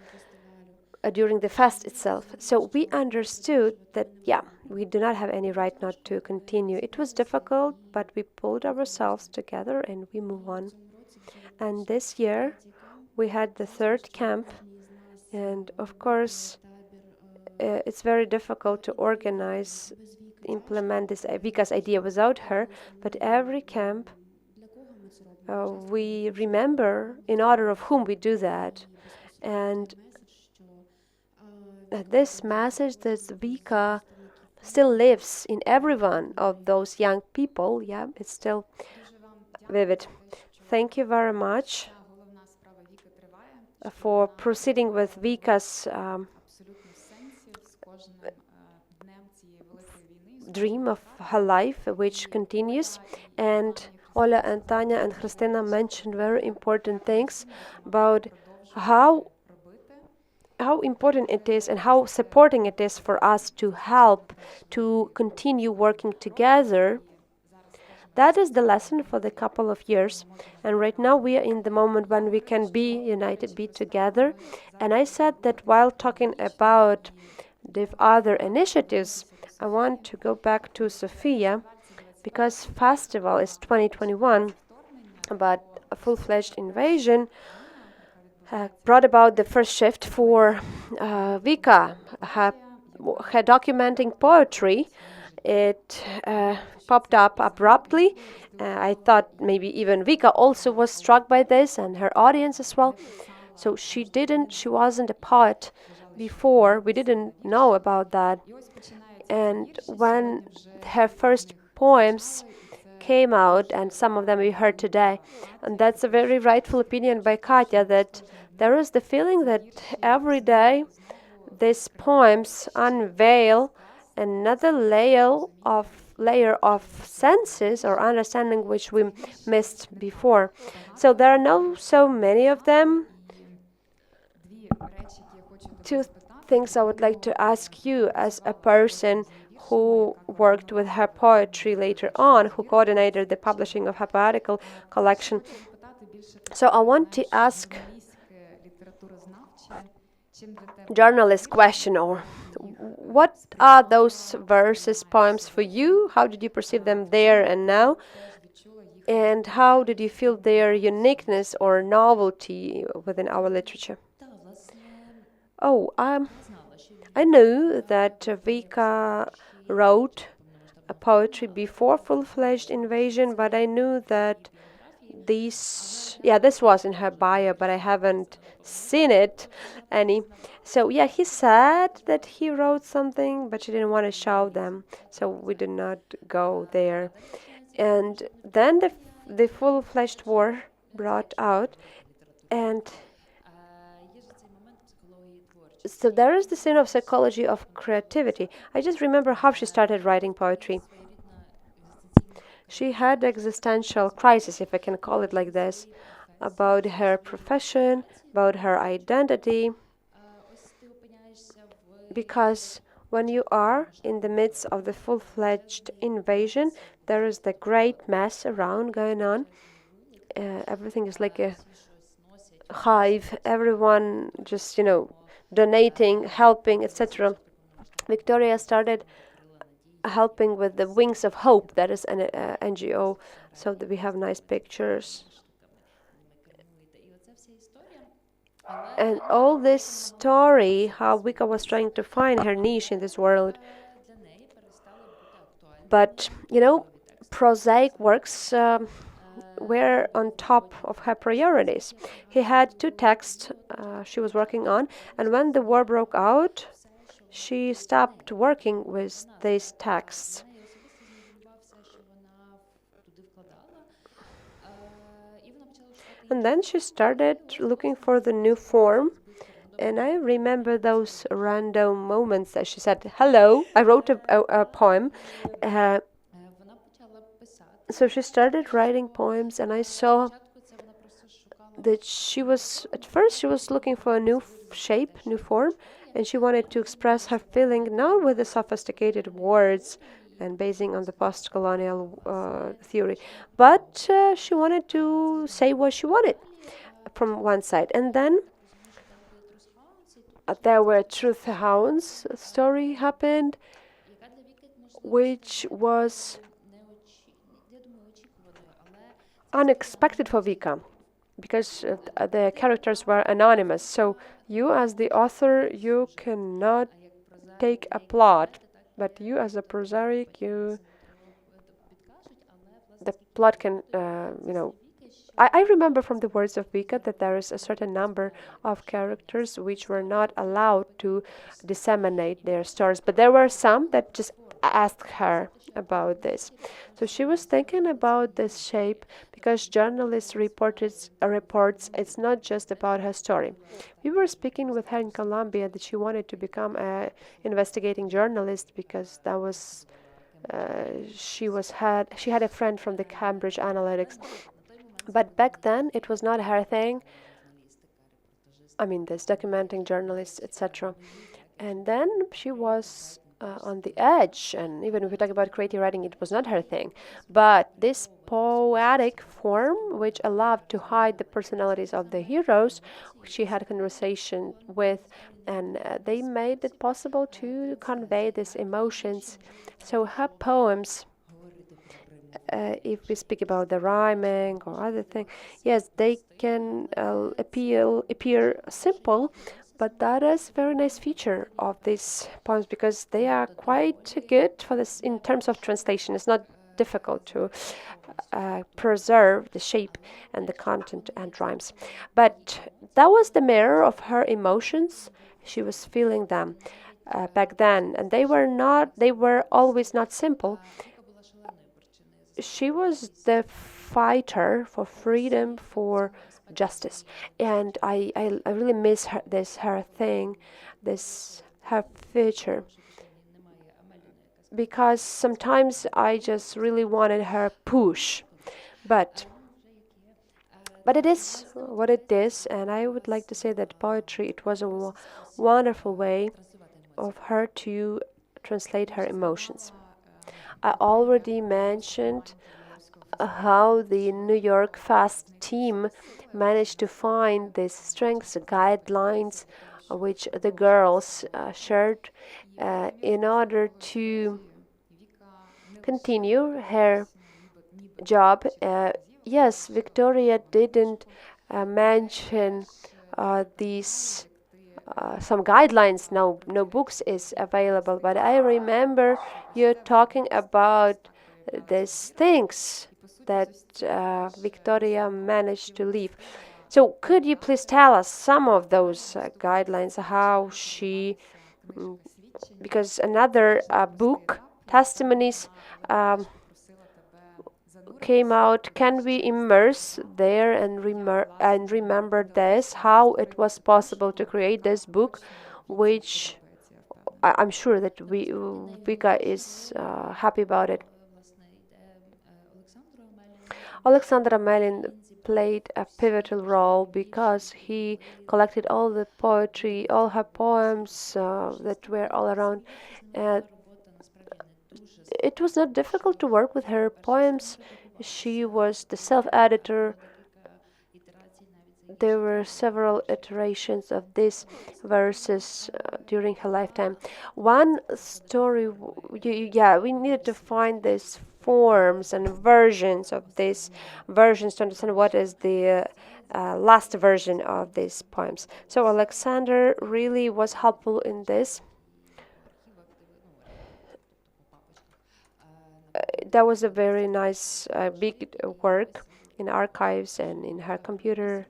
during the fast itself. So we understood that, yeah, we do not have any right not to continue. It was difficult, but we pulled ourselves together and we move on. And this year, we had the third camp, and of course, it's very difficult to organize, implement this Vika's idea without her, but every camp we remember in honor of whom we do that. And this message that Vika still lives in every one of those young people, yeah, it's still vivid. Thank you very much for proceeding with Vika's dream of her life, which continues. And Ola and Tanya and Christina mentioned very important things about how important it is and how supporting it is for us to help to continue working together. That is the lesson for the couple of years. And right now we are in the moment when we can be united, be together. And I said that while talking about the other initiatives, I want to go back to Sofia, because festival is 2021, but a full-fledged invasion brought about the first shift for Vika, her documenting poetry. It popped up abruptly. I thought maybe even Vika also was struck by this, and her audience as well. So she wasn't a poet before. We didn't know about that. And when her first poems came out, and some of them we heard today, and that's a very rightful opinion by Katya, that there is the feeling that every day these poems unveil another layer of senses or understanding which we missed before. So there are not so many of them. Two things I would like to ask you as a person who worked with her poetry later on, who coordinated the publishing of her poetical collection. So I want to ask journalist question, or what are those verses, poems for you? How did you perceive them there and now? And how did you feel their uniqueness or novelty within our literature? Oh, I knew that Vika wrote a poetry before full-fledged invasion, but I knew that this was in her bio, but I haven't seen it any. So yeah, he said that he wrote something, but she didn't want to show them, so we did not go there. And then the full-fledged war brought out, and so there is the scene of psychology of creativity. I just remember how she started writing poetry. She had existential crisis, if I can call it like this, about her profession, about her identity. because when you are in the midst of the full-fledged invasion, there is the great mess around going on. Everything is like a hive, everyone just, donating, helping, etc. Victoria started helping with the Wings of Hope, that is an NGO, so that we have nice pictures. And all this story, how Wicca was trying to find her niche in this world. But, prosaic works were on top of her priorities. He had two texts she was working on, and when the war broke out, she stopped working with these texts. And then she started looking for the new form. And I remember those random moments that she said, "Hello, I wrote a poem." So she started writing poems, and I saw that at first she was looking for a new shape, new form, and she wanted to express her feeling not with the sophisticated words and basing on the post-colonial theory, but she wanted to say what she wanted from one side. And then there were Truth Hounds story happened, which was unexpected for Vika, because the characters were anonymous. So you as the author, you cannot take a plot, but you as a prosaic, the plot can, I remember from the words of Vika that there is a certain number of characters which were not allowed to disseminate their stories, but there were some that just asked her about this. So she was thinking about this shape because journalists reports it's not just about her story. We were speaking with her in Colombia that she wanted to become an investigating journalist because that was she had a friend from the Cambridge Analytics, but back then it was not her thing. I mean, this documenting journalists, etc. And then she was on the edge, and even if we talk about creative writing, it was not her thing. But this poetic form, which allowed to hide the personalities of the heroes, she had a conversation with, and they made it possible to convey these emotions. So her poems, if we speak about the rhyming or other thing, yes, they can appear simple, but that is a very nice feature of these poems because they are quite good for this in terms of translation. It's not difficult to preserve the shape and the content and rhymes. But that was the mirror of her emotions. She was feeling them back then, and they were always not simple. She was the fighter for freedom, for justice, and I really miss her feature, because sometimes I just really wanted her push, but it is what it is, and I would like to say that poetry, it was a wonderful way of her to translate her emotions. I already mentioned how the New York Fast team managed to find these strengths guidelines which the girls shared in order to continue her job. Yes, Victoria didn't mention these some guidelines. No books is available, but I remember you talking about these things that Victoria managed to leave. So could you please tell us some of those guidelines, how she, because another book, Testimonies, came out. Can we immerse there and remember this, how it was possible to create this book, which I'm sure that Vika is happy about it. Alexandra Melin played a pivotal role because he collected all the poetry, all her poems that were all around. Uh, it was not difficult to work with her poems. She was the self-editor. There were several iterations of these verses during her lifetime. One story, yeah, we needed to find these forms and versions of these versions to understand what is the last version of these poems. So Alexander really was helpful in this. That was a very nice big work in archives and in her computer.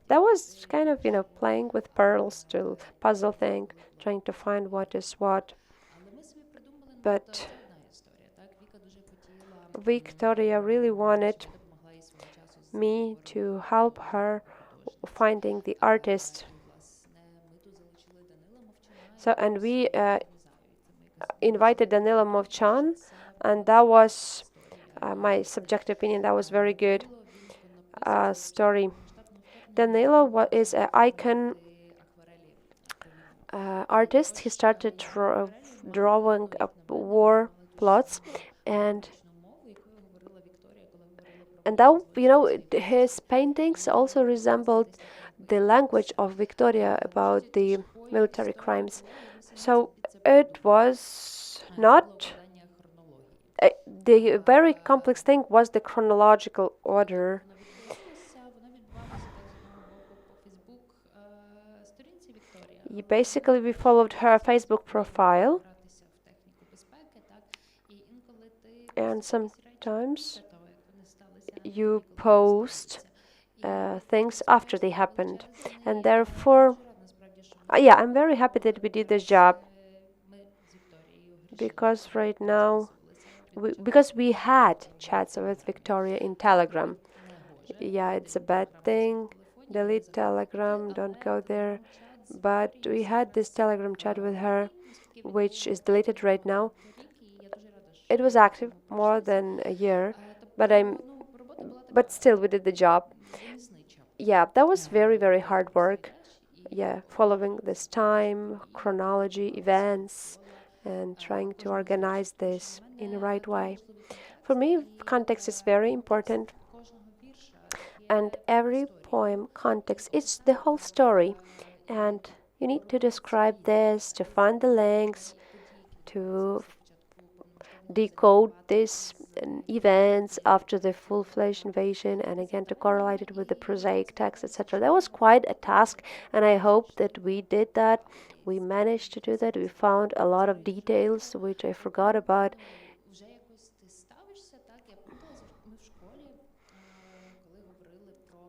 That was kind of, playing with pearls to puzzle thing, trying to find what is what. But Victoria really wanted me to help her finding the artist. So, and we invited Danila Movchan, and that was my subjective opinion. That was very good story. Danilo is an icon artist. He started drawing war plots, and that his paintings also resembled the language of Victoria about the military crimes. So it was not the very complex thing was the chronological order. Basically, we followed her Facebook profile, and sometimes you post things after they happened, and therefore, yeah, I'm very happy that we did this job because right now, because we had chats with Victoria in Telegram. Yeah, it's a bad thing. Delete Telegram, don't go there. But we had this Telegram chat with her, which is deleted right now. It was active more than a year, but still we did the job. Yeah, that was very, very hard work. Yeah, following this time, chronology, events, and trying to organize this in the right way. For me, context is very important, and every poem context, it's the whole story, and you need to describe this, to find the links, to decode these events after the full-fledged invasion, and again to correlate it with the prosaic text, etc. That was quite a task, and I hope that we did that. We managed to do that. We found a lot of details which I forgot about.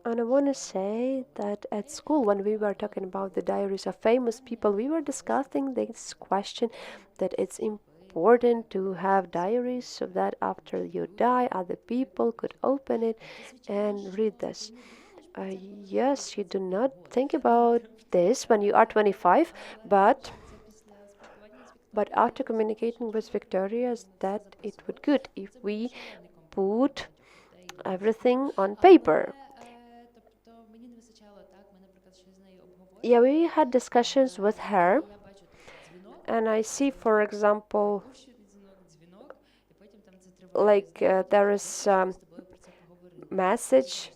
And I want to say that at school, when we were talking about the diaries of famous people, we were discussing this question that it's important to have diaries so that after you die, other people could open it and read this. Yes, you do not think about this when you are 25, but after communicating with Victoria, that it would good if we put everything on paper. Yeah, we had discussions with her, and I see, for example, like there is message,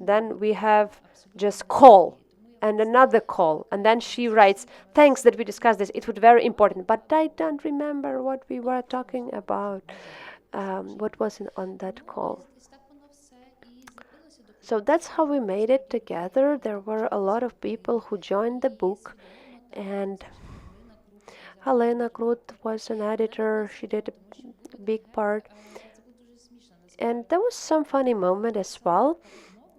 then we have just call and another call, and then she writes, thanks that we discussed this, it was very important, but I don't remember what we were talking about, what was on that call. So that's how we made it together. There were a lot of people who joined the book, and Helena Krut was an editor. She did a big part. And there was some funny moment as well.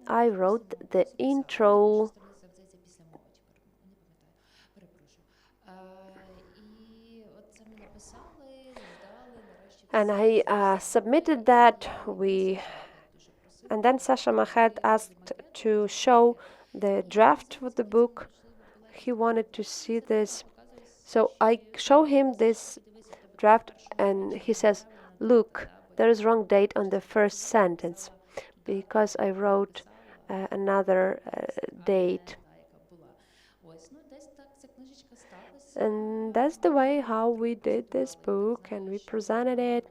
I wrote the intro and I submitted that. And then Sasha Mahed asked to show the draft of the book. He wanted to see this. So I show him this draft and he says, look, there is wrong date on the first sentence. because I wrote another date. And that's the way how we did this book and we presented it.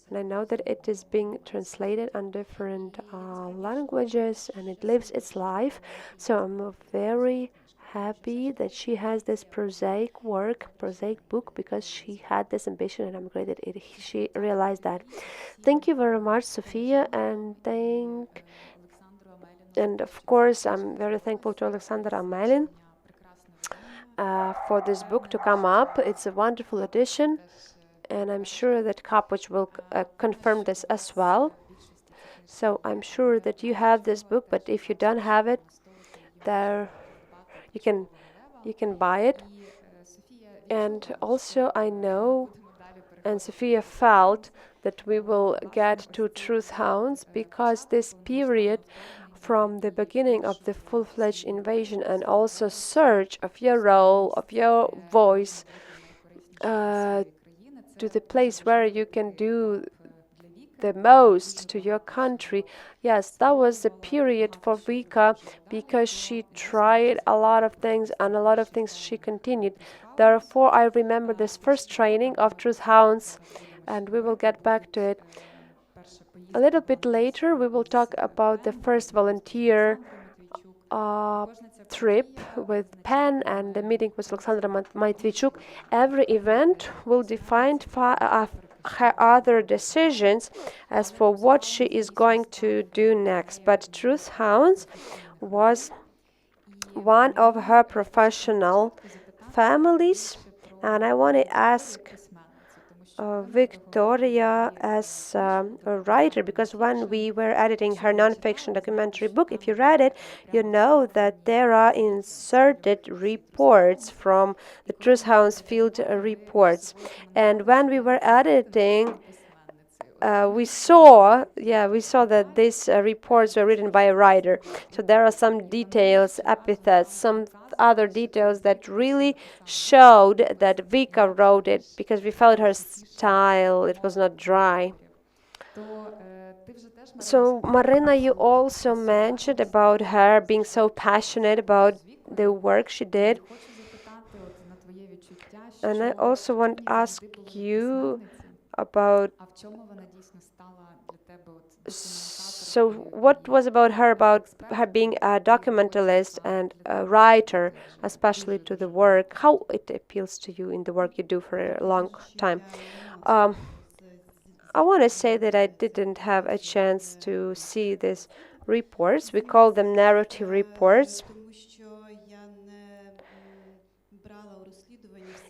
And I know that it is being translated on different languages and it lives its life. So I'm very happy that she has this prosaic work, prosaic book, because she had this ambition, and I'm glad that she realized that. Thank you very much, Sophia, and of course I'm very thankful to Alexandra Amelin for this book to come up. It's a wonderful edition, and I'm sure that Kapuch will confirm this as well. So I'm sure that you have this book, but if you don't have it, there you can buy it. And also I know, and Sophia felt, that we will get to Truth Hounds, because this period from the beginning of the full-fledged invasion and also search of your role, of your voice, to the place where you can do the most to your country. Yes, that was the period for Vika, because she tried a lot of things, and a lot of things she continued. Therefore, I remember this first training of Truth Hounds, and we will get back to it. A little bit later, we will talk about the first volunteer trip with PEN and the meeting with Alexandra Matvichuk. Every event will define her other decisions as for what she is going to do next. But Truth Hounds was one of her professional families, and I want to ask Victoria as a writer, because when we were editing her non-fiction documentary book, if you read it, you know that there are inserted reports from the Truth Hounds field reports. And when we were editing, we saw that these reports were written by a writer. So there are some details, epithets, some other details that really showed that Vika wrote it, because we felt her style, it was not dry. So Marina, you also mentioned about her being so passionate about the work she did. And I also want to ask you about, so what was about her being a documentalist and a writer, especially to the work, how it appeals to you in the work you do for a long time? I want to say that I didn't have a chance to see these reports. We call them narrative reports.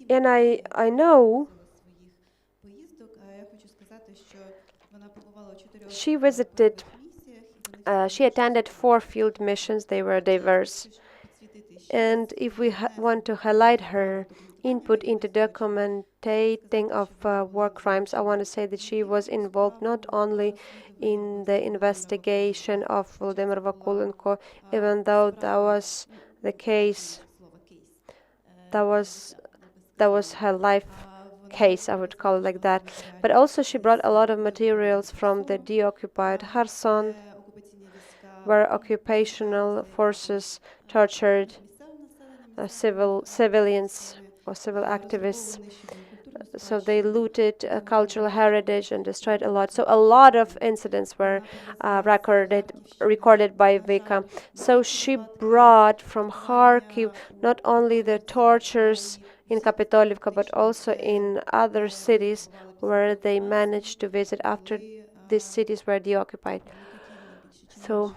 And I know she attended 4 field missions. They were diverse. And if we want to highlight her input into documenting of war crimes, I want to say that she was involved not only in the investigation of Volodymyr Vakulenko, even though that was the case, that was her life case, I would call it like that. But also she brought a lot of materials from the deoccupied Kherson, where occupational forces tortured civilians or civil activists. So they looted cultural heritage and destroyed a lot. So a lot of incidents were recorded by Vika. So she brought from Kharkiv not only the tortures in Kapitolivka, but also in other cities where they managed to visit after these cities were deoccupied. So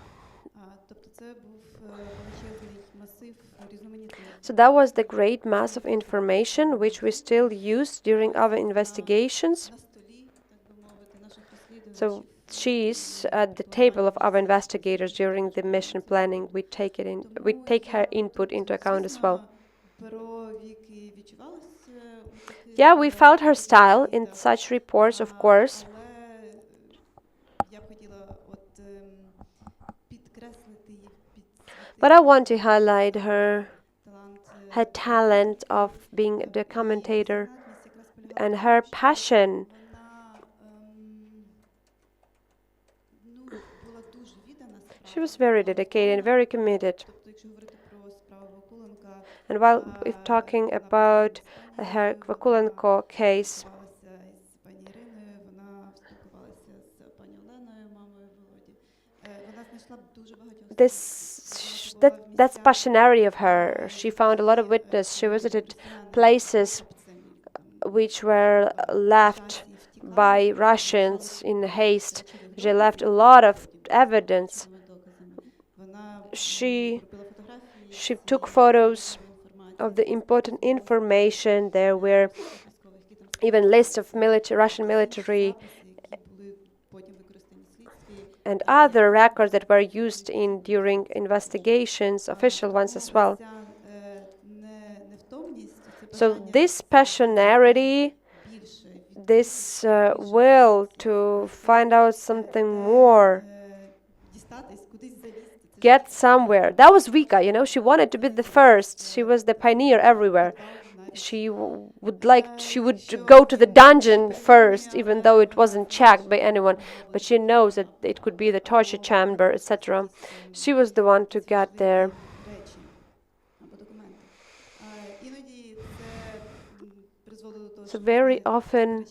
that was the great mass of information which we still use during our investigations. So she is at the table of our investigators during the mission planning. We take her input into account as well. Yeah, we felt her style in such reports, of course. But I want to highlight her talent of being the commentator and her passion. She was very dedicated and very committed. And while if talking about her Vakulenko case, that's passionality of her. She found a lot of witness. She visited places which were left by Russians in haste. She left a lot of evidence. She took photos of the important information. There were even lists of Russian military and other records that were used during investigations, official ones as well. So this passionality, this will to find out something more, get somewhere. That was Vika, she wanted to be the first. She was the pioneer everywhere. She would go to the dungeon first, even though it wasn't checked by anyone. But she knows that it could be the torture chamber, etc. She was the one to get there. So very often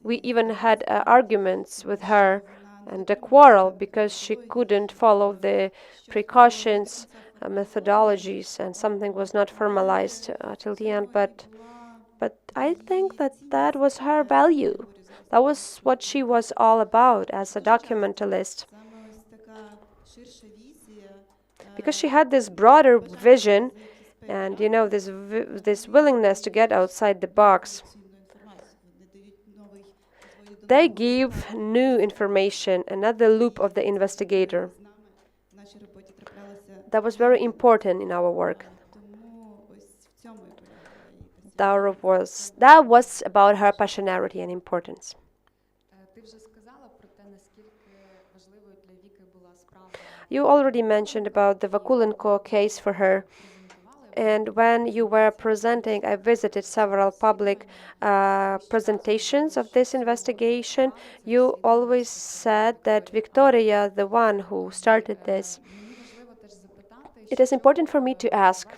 we even had arguments with her and a quarrel because she couldn't follow the precautions, methodologies, and something was not formalized till the end. But I think that was her value. That was what she was all about as a documentalist. Because she had this broader vision and, this willingness to get outside the box. They give new information, another loop of the investigator. That was very important in our work. That was about her passionality and importance. You already mentioned about the Vakulenko case for her. And when you were presenting, I visited several public presentations of this investigation. You always said that Victoria, the one who started this. It is important for me to ask,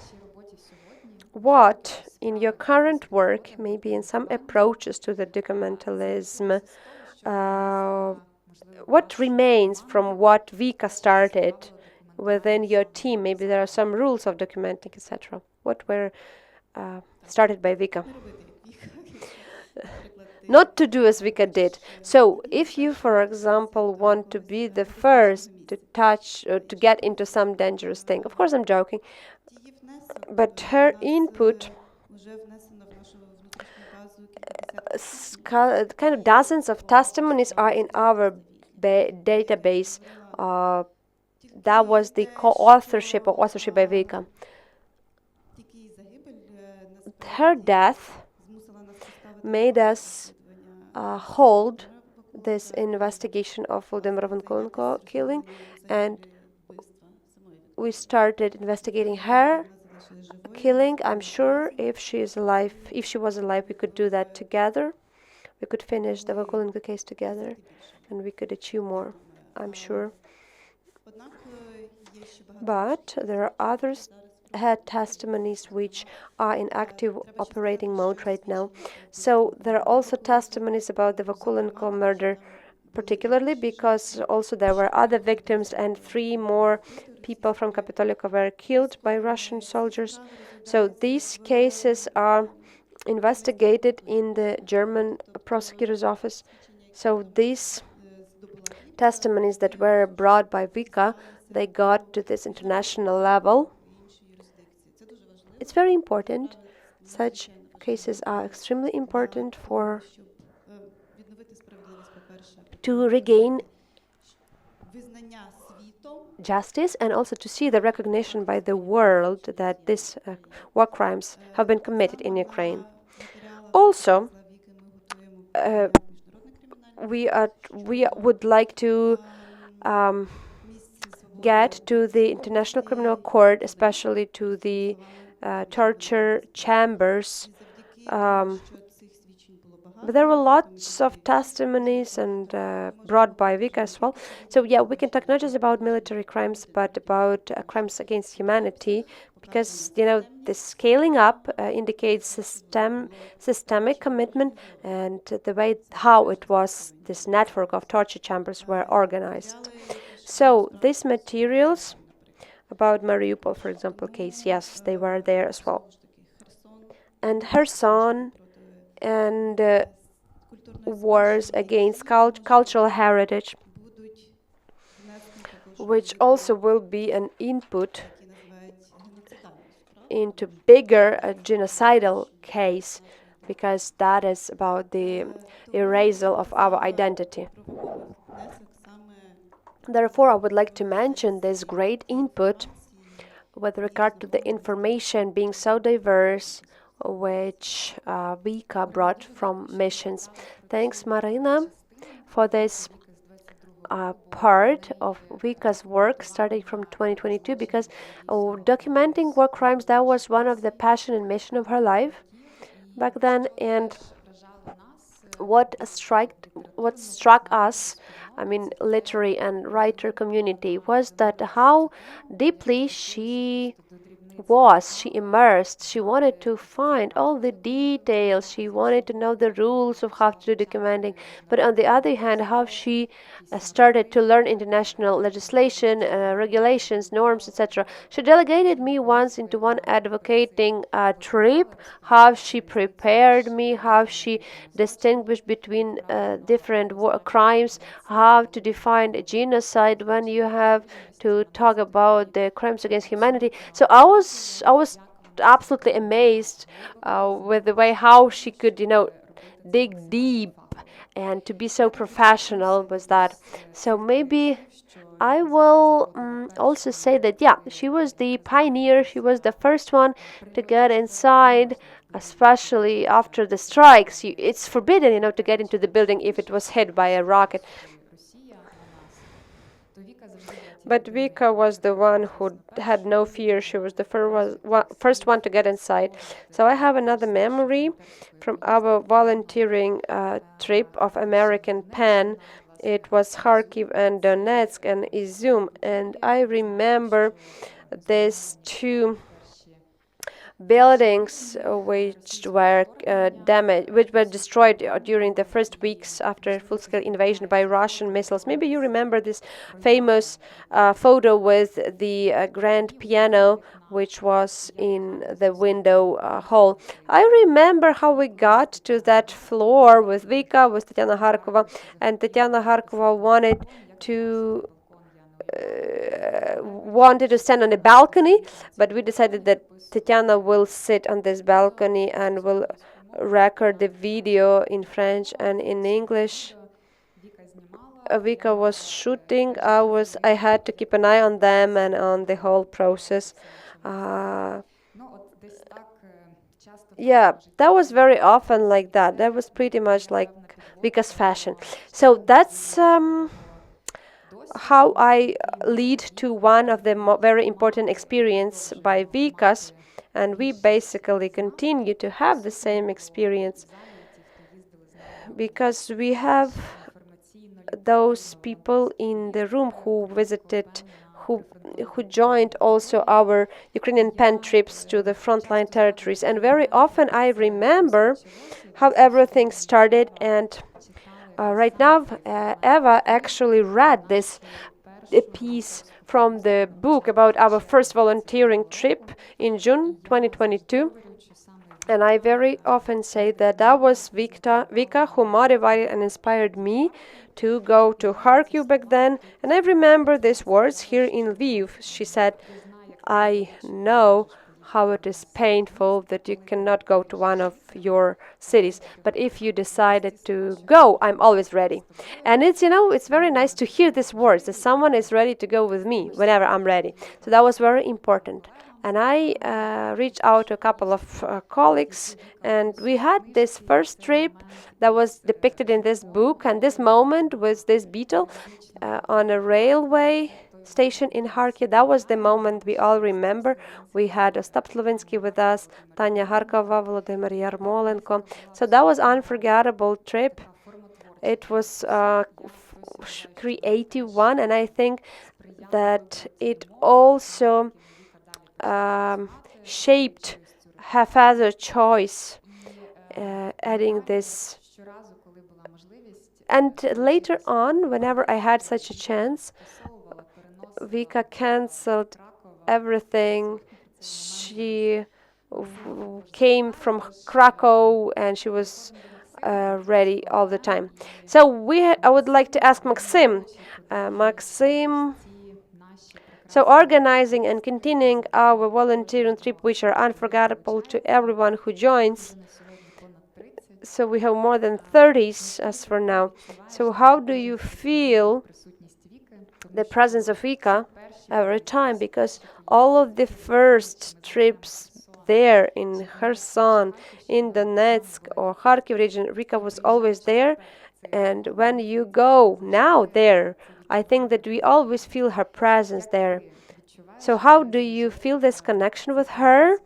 what in your current work, maybe in some approaches to the documentalism, what remains from what Vika started within your team? Maybe there are some rules of documenting, etc. What were started by Vika? Not to do as Vika did. So if you, for example, want to be the first to touch or to get into some dangerous thing, of course I'm joking, but her input, kind of dozens of testimonies are in our database. That was the co-authorship or authorship by Vika. Her death made us hold this investigation of Volodymyr Vakulenko killing, and we started investigating her killing. I'm sure if she was alive, we could do that together. We could finish the Vakulenko case together, and we could achieve more, I'm sure. But there are others had testimonies which are in active operating mode right now. So there are also testimonies about the Vakulenko murder, particularly because also there were other victims and 3 more people from Kapitolivka were killed by Russian soldiers. So these cases are investigated in the German prosecutor's office. So these testimonies that were brought by Vika, they got to this international level. It's very important. Such cases are extremely important to regain justice and also to see the recognition by the world that these war crimes have been committed in Ukraine. Also, we would like to get to the International Criminal Court, especially to the torture chambers. But there were lots of testimonies and brought by Vika as well. So yeah, we can talk not just about military crimes, but about crimes against humanity, because the scaling up indicates systemic commitment and the way how it was this network of torture chambers were organized. So these materials about Mariupol, for example, case, yes, they were there as well. And Kherson and wars against cultural heritage, which also will be an input into bigger genocidal case, because that is about the erasal of our identity. Therefore, I would like to mention this great input with regard to the information being so diverse, which Vika brought from missions. Thanks, Marina, for this part of Vika's work starting from 2022, because documenting war crimes, that was one of the passion and mission of her life back then. And what struck us, I mean, literary and writer community, was that how deeply she immersed. She wanted to find all the details. She wanted to know the rules of how to do documenting. But on the other hand, how she started to learn international legislation, regulations, norms, etc. She delegated me once into one advocating trip, how she prepared me, how she distinguished between different crimes, how to define a genocide when you have to talk about the crimes against humanity. So I was absolutely amazed with the way how she could, dig deep and to be so professional with that. So maybe I will also say that, yeah, she was the pioneer. She was the first one to get inside, especially after the strikes. It's forbidden, to get into the building if it was hit by a rocket. But Vika was the one who had no fear. She was the first one to get inside. So I have another memory from our volunteering trip of American Pen. It was Kharkiv and Donetsk and Izum. And I remember these two buildings which were damaged, which were destroyed during the first weeks after full-scale invasion by Russian missiles. Maybe you remember this famous photo with the grand piano, which was in the window hall. I remember how we got to that floor with Vika, with Tatiana Kharkova, and Tatiana Kharkova wanted to stand on a balcony, but we decided that Tatiana will sit on this balcony and will record the video in French and in English. Vika was shooting. I had to keep an eye on them and on the whole process. Yeah, that was very often like that. That was pretty much like Vika's fashion. So that's how I lead to one of the very important experience by Vikas, and we basically continue to have the same experience because we have those people in the room who visited, who joined also our Ukrainian Pen trips to the frontline territories. And very often I remember how everything started, and right now Eva actually read this piece from the book about our first volunteering trip in June 2022. And I very often say that was Vika who motivated and inspired me to go to Kharkiv back then. And I remember these words here in Lviv. She said, "I know how it is painful that you cannot go to one of your cities, but if you decided to go, I'm always ready." And it's very nice to hear these words, that someone is ready to go with me whenever I'm ready. So that was very important. And I reached out to a couple of colleagues, and we had this first trip that was depicted in this book, and this moment was this beetle on a railway station in Kharkiv. That was the moment we all remember. We had Ostap Slovinsky with us, Tanya Harkova, Volodymyr Yarmolenko. So that was unforgettable trip. It was creative one, and I think that it also shaped her father's choice, adding this. And later on, whenever I had such a chance, Vika cancelled everything. She came from Krakow and she was ready all the time. So I would like to ask Maxim. Maxim, so organizing and continuing our volunteering trip, which are unforgettable to everyone who joins. So we have more than 30 as for now. So how do you feel the presence of Vika every time? Because all of the first trips there in Kherson, in Donetsk or Kharkiv region, Vika was always there. And when you go now there, I think that we always feel her presence there. So how do you feel this connection with her,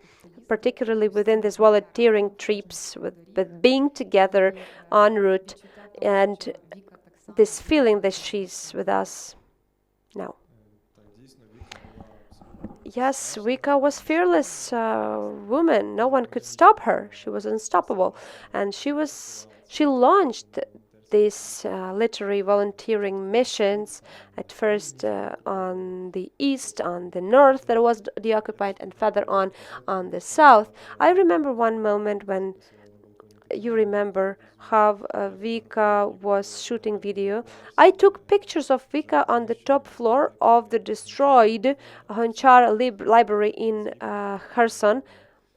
particularly within these volunteering trips, with being together en route, and this feeling that she's with us now? Yes, Vika was fearless woman. No one could stop her. She was unstoppable, and she launched these literary volunteering missions at first on the east, on the north that was deoccupied, and further on the south. I remember one moment when you remember how Vika was shooting video. I took pictures of Vika on the top floor of the destroyed Honchar library in Kherson,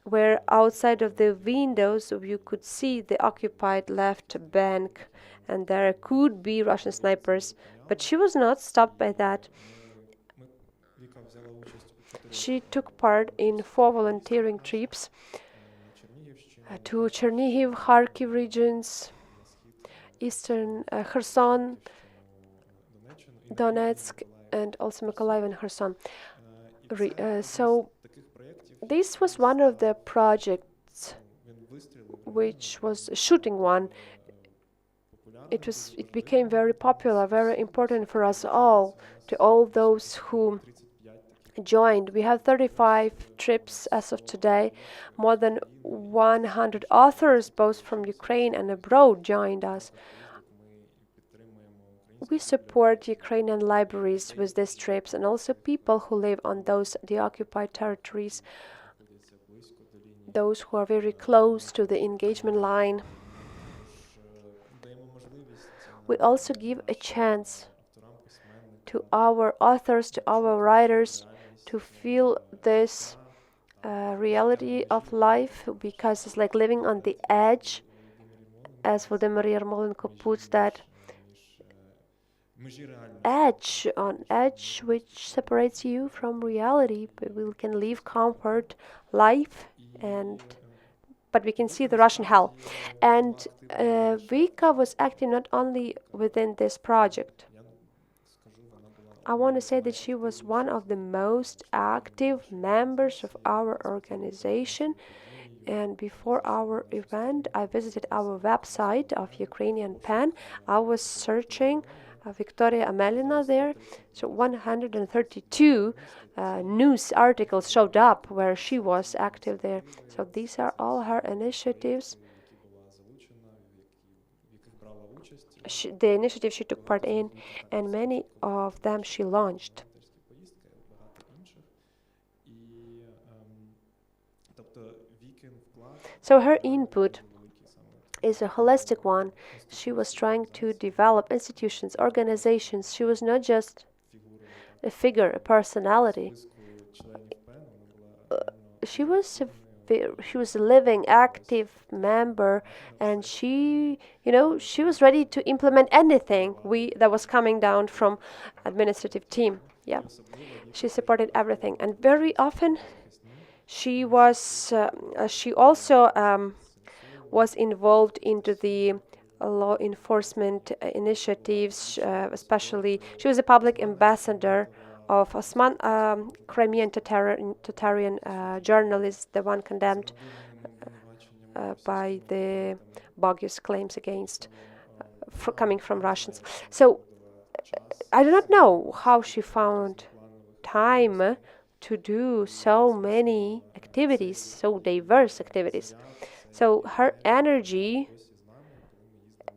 where outside of the windows you could see the occupied left bank, and there could be Russian snipers, but she was not stopped by that. She took part in 4 volunteering trips to Chernihiv, Kharkiv regions, eastern Kherson, Donetsk, and also Mykolaiv and Kherson. So this was one of the projects which was a shooting one. It became very popular, very important for us all, to all those who joined. We have 35 trips as of today. More than 100 authors, both from Ukraine and abroad, joined us. We support Ukrainian libraries with these trips, and also people who live on those deoccupied territories, those who are very close to the engagement line. We also give a chance to our authors, to our writers, to feel this reality of life, because it's like living on the edge, as Volodymyr Yarmolenko puts that, edge which separates you from reality. But we can live comfort life, but we can see the Russian hell. And Vika was acting not only within this project. I want to say that she was one of the most active members of our organization. And before our event, I visited our website of Ukrainian Pen. I was searching Victoria Amelina there. So 132 news articles showed up where she was active there. So these are all her initiatives. The initiative she took part in, and many of them she launched. So her input is a holistic one. She was trying to develop institutions, organizations. She was not just a figure, a personality. She was a living, active member, and she was ready to implement anything that was coming down from administrative team. Yeah, she supported everything, and very often she also was involved into the law enforcement initiatives. Especially, she was a public ambassador of Osman, Crimean Tatarian journalist, the one condemned by the bogus claims against coming from Russians. So I do not know how she found time to do so many activities, so diverse activities. So her energy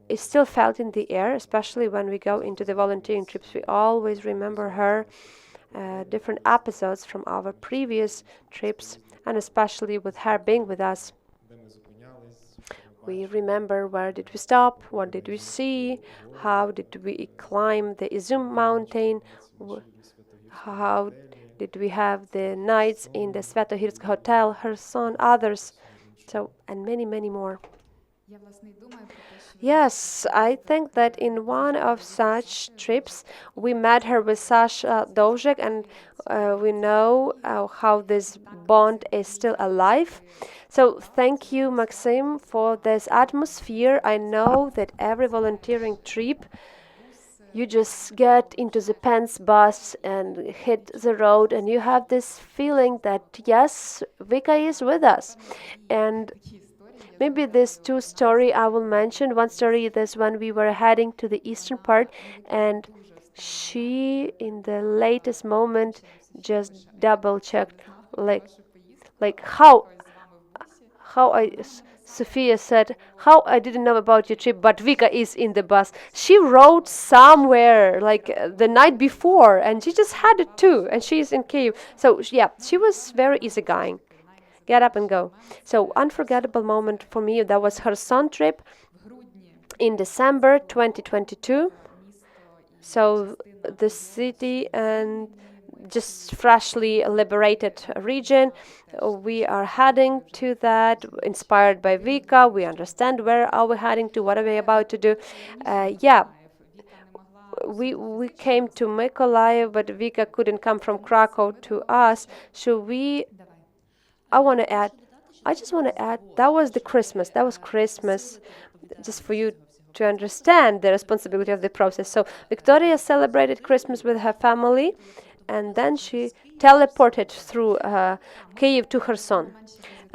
is still felt in the air, especially when we go into the volunteering trips. We always remember her different episodes from our previous trips, and especially with her being with us. We remember where did we stop, what did we see, how did we climb the Izum mountain, how did we have the nights in the Svetohirsk hotel, her son, others, so, and many, many more. Yes, I think that in one of such trips we met her with Sasha Dozhek, and we know how this bond is still alive. So thank you, Maxim, for this atmosphere. I know that every volunteering trip you just get into the Pence bus and hit the road, and you have this feeling that yes, Vika is with us. And maybe this two story I will mention. One story is when we were heading to the eastern part, and she, in the latest moment, just double checked, like Sophia said, how I didn't know about your trip, but Vika is in the bus. She wrote somewhere like the night before, and she just had it too, and she's in Kyiv. So yeah, she was very easygoing. Get up and go. So unforgettable moment for me, that was her son trip in December 2022. So the city and just freshly liberated region, we are heading to that, inspired by Vika. We understand where are we heading to, what are we about to do. We came to Mykolaiv, but Vika couldn't come from Krakow to us. So I just want to add, that was Christmas, just for you to understand the responsibility of the process. So Victoria celebrated Christmas with her family, and then she teleported through Kyiv to Kherson.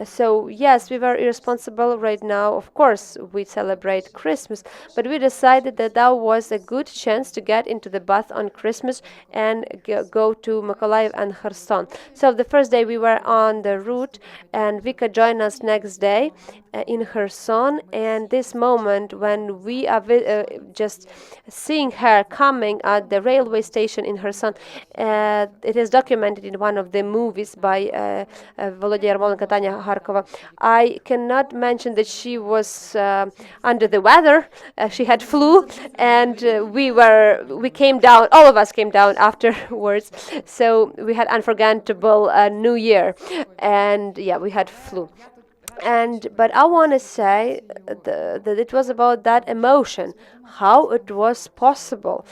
So yes, we were irresponsible right now. Of course, we celebrate Christmas, but we decided that that was a good chance to get into the bus on Christmas and go to Mykolaiv and Kherson. So the first day we were on the route, and Vika joined us next day in Kherson. And this moment when we are just seeing her coming at the railway station in Kherson, it is documented in one of the movies by Volodya Yarmolenko, Tanya Harkova. I cannot mention that she was under the weather. She had flu, and we came down. All of us came down afterwards. So we had unforgettable New Year, and yeah, we had flu. But I want to say that it was about that emotion, how it was possible.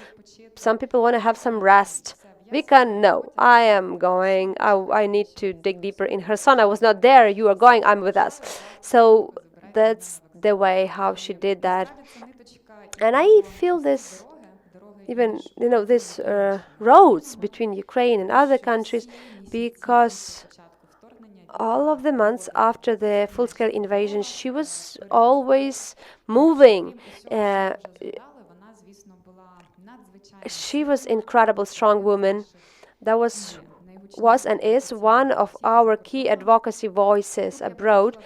Some people want to have some rest. Vika, no, I am going. I need to dig deeper in Kherson. I was not there. You are going. I'm with us. So that's the way how she did that. And I feel this, even, this roads between Ukraine and other countries, because all of the months after the full-scale invasion, she was always moving. She was incredible, strong woman. That was and is one of our key advocacy voices abroad.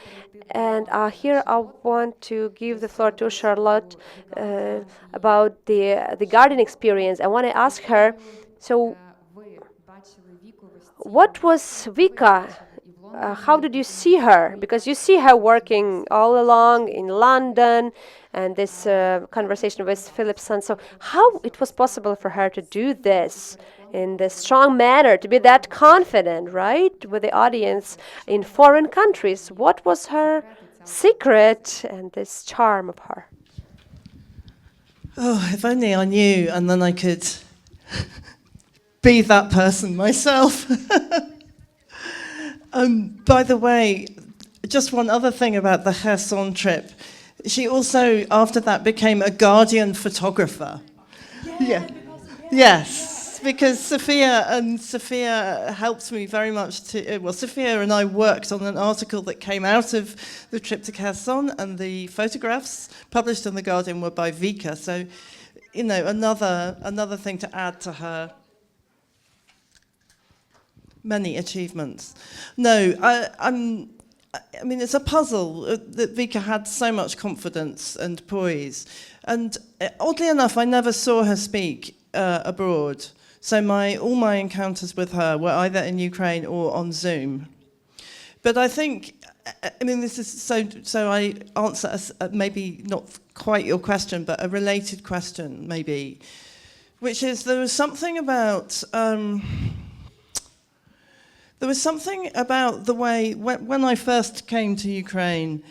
And here I want to give the floor to Charlotte about the garden experience. I want to ask her, so what was Vika? How did you see her? Because you see her working all along in London, and this conversation with Philip's son. So how it was possible for her to do this in this strong manner, to be that confident, right, with the audience in foreign countries? What was her secret and this charm of her? Oh, if only I knew, and then I could be that person myself. By the way, just one other thing about the Kherson trip. She also, after that, became a Guardian photographer. Yeah. Yes, because Sophia helped me very much to. Well, Sophia and I worked on an article that came out of the trip to Kherson, and the photographs published in The Guardian were by Vika. So, you know, another thing to add to her many achievements. No, I mean, it's a puzzle that Vika had so much confidence and poise. And oddly enough, I never saw her speak abroad. So all my encounters with her were either in Ukraine or on Zoom. But I think, I mean, this is so I answer maybe not quite your question, but a related question maybe, which is there was something about the way, when I first came to Ukraine,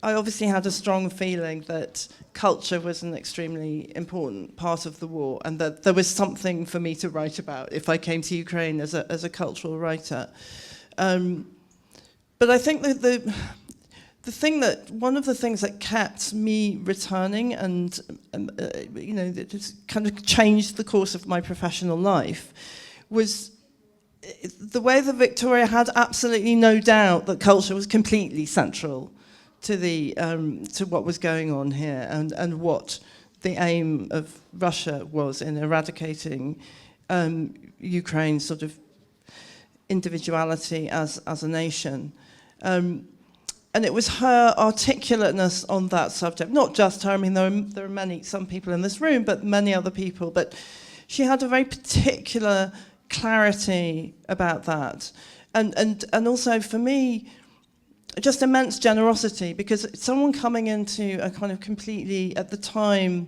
I obviously had a strong feeling that culture was an extremely important part of the war, and that there was something for me to write about if I came to Ukraine as a cultural writer. But I think that one of the things that kept me returning and you know, that just kind of changed the course of my professional life was the way that Victoria had absolutely no doubt that culture was completely central to what was going on here, and what the aim of Russia was in eradicating Ukraine's sort of individuality as a nation. And it was her articulateness on that subject, not just her. I mean, there are some people in this room, but many other people. But she had a very particular clarity about that, and also for me, just immense generosity, because someone coming into a kind of completely, at the time,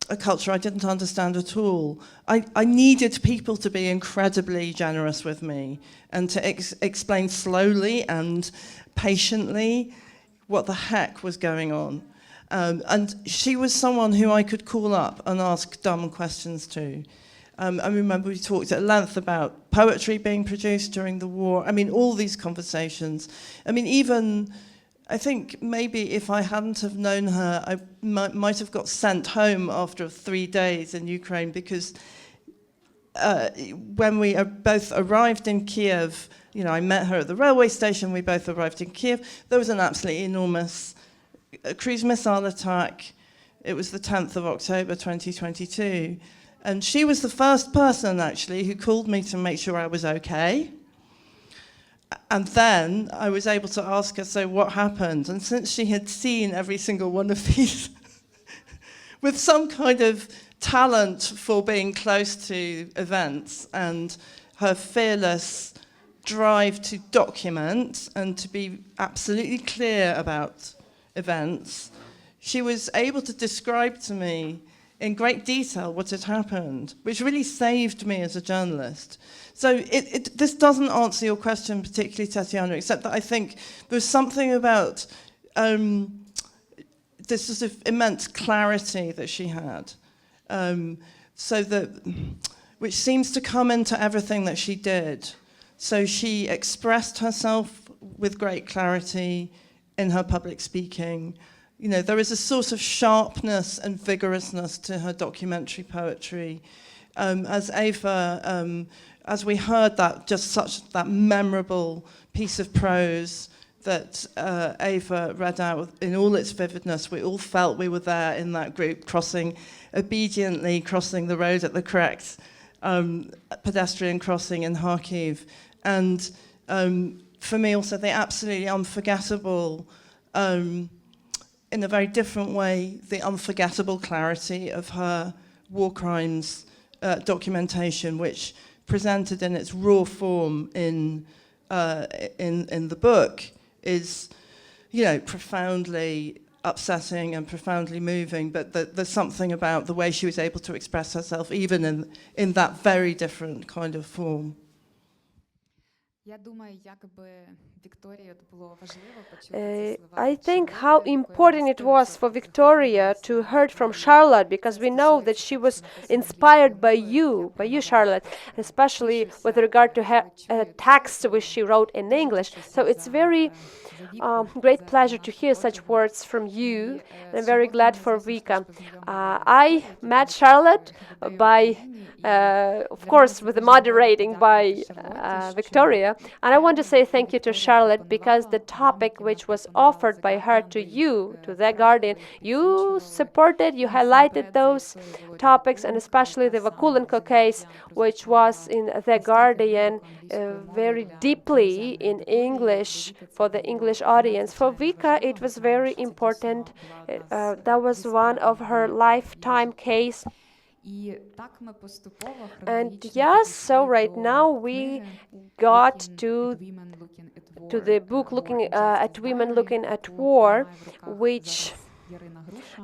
a culture I didn't understand at all, I needed people to be incredibly generous with me and to explain slowly and patiently what the heck was going on. And she was someone who I could call up and ask dumb questions to. I remember we talked at length about poetry being produced during the war. I mean, all these conversations. I mean, even, I think maybe if I hadn't have known her, I might have got sent home after 3 days in Ukraine, because when we both arrived in Kiev, you know, I met her at the railway station, we both arrived in Kiev, there was an absolutely enormous cruise missile attack. It was the 10th of October 2022. And she was the first person, actually, who called me to make sure I was okay. And then I was able to ask her, so what happened? And since she had seen every single one of these with some kind of talent for being close to events, and her fearless drive to document and to be absolutely clear about events, she was able to describe to me in great detail what had happened, which really saved me as a journalist. So this doesn't answer your question particularly, Tatiana, except that I think there's something about this sort of immense clarity that she had, which seems to come into everything that she did. So she expressed herself with great clarity in her public speaking. You know, there is a sort of sharpness and vigorousness to her documentary poetry. As Eva, as we heard that memorable piece of prose that Eva read out in all its vividness, we all felt we were there in that group, obediently crossing the road at the correct pedestrian crossing in Kharkiv. And for me also, the absolutely unforgettable, in a very different way, the unforgettable clarity of her war crimes documentation, which presented in its raw form in the book, is, you know, profoundly upsetting and profoundly moving. But there's something about the way she was able to express herself, even in that very different kind of form. I think how important it was for Victoria to hear from Charlotte, because we know that she was inspired by you, Charlotte, especially with regard to her text which she wrote in English. So it's very great pleasure to hear such words from you. And I'm very glad for Vika. I met Charlotte by, of course, with the moderating by Victoria. And I want to say thank you to Charlotte, because the topic which was offered by her to you, to The Guardian, you supported, you highlighted those topics, and especially the Vakulenko case, which was in The Guardian very deeply in English for the English audience. For Vika, it was very important. That was one of her lifetime case. And yes, so right now we got to the book looking at women looking at war, which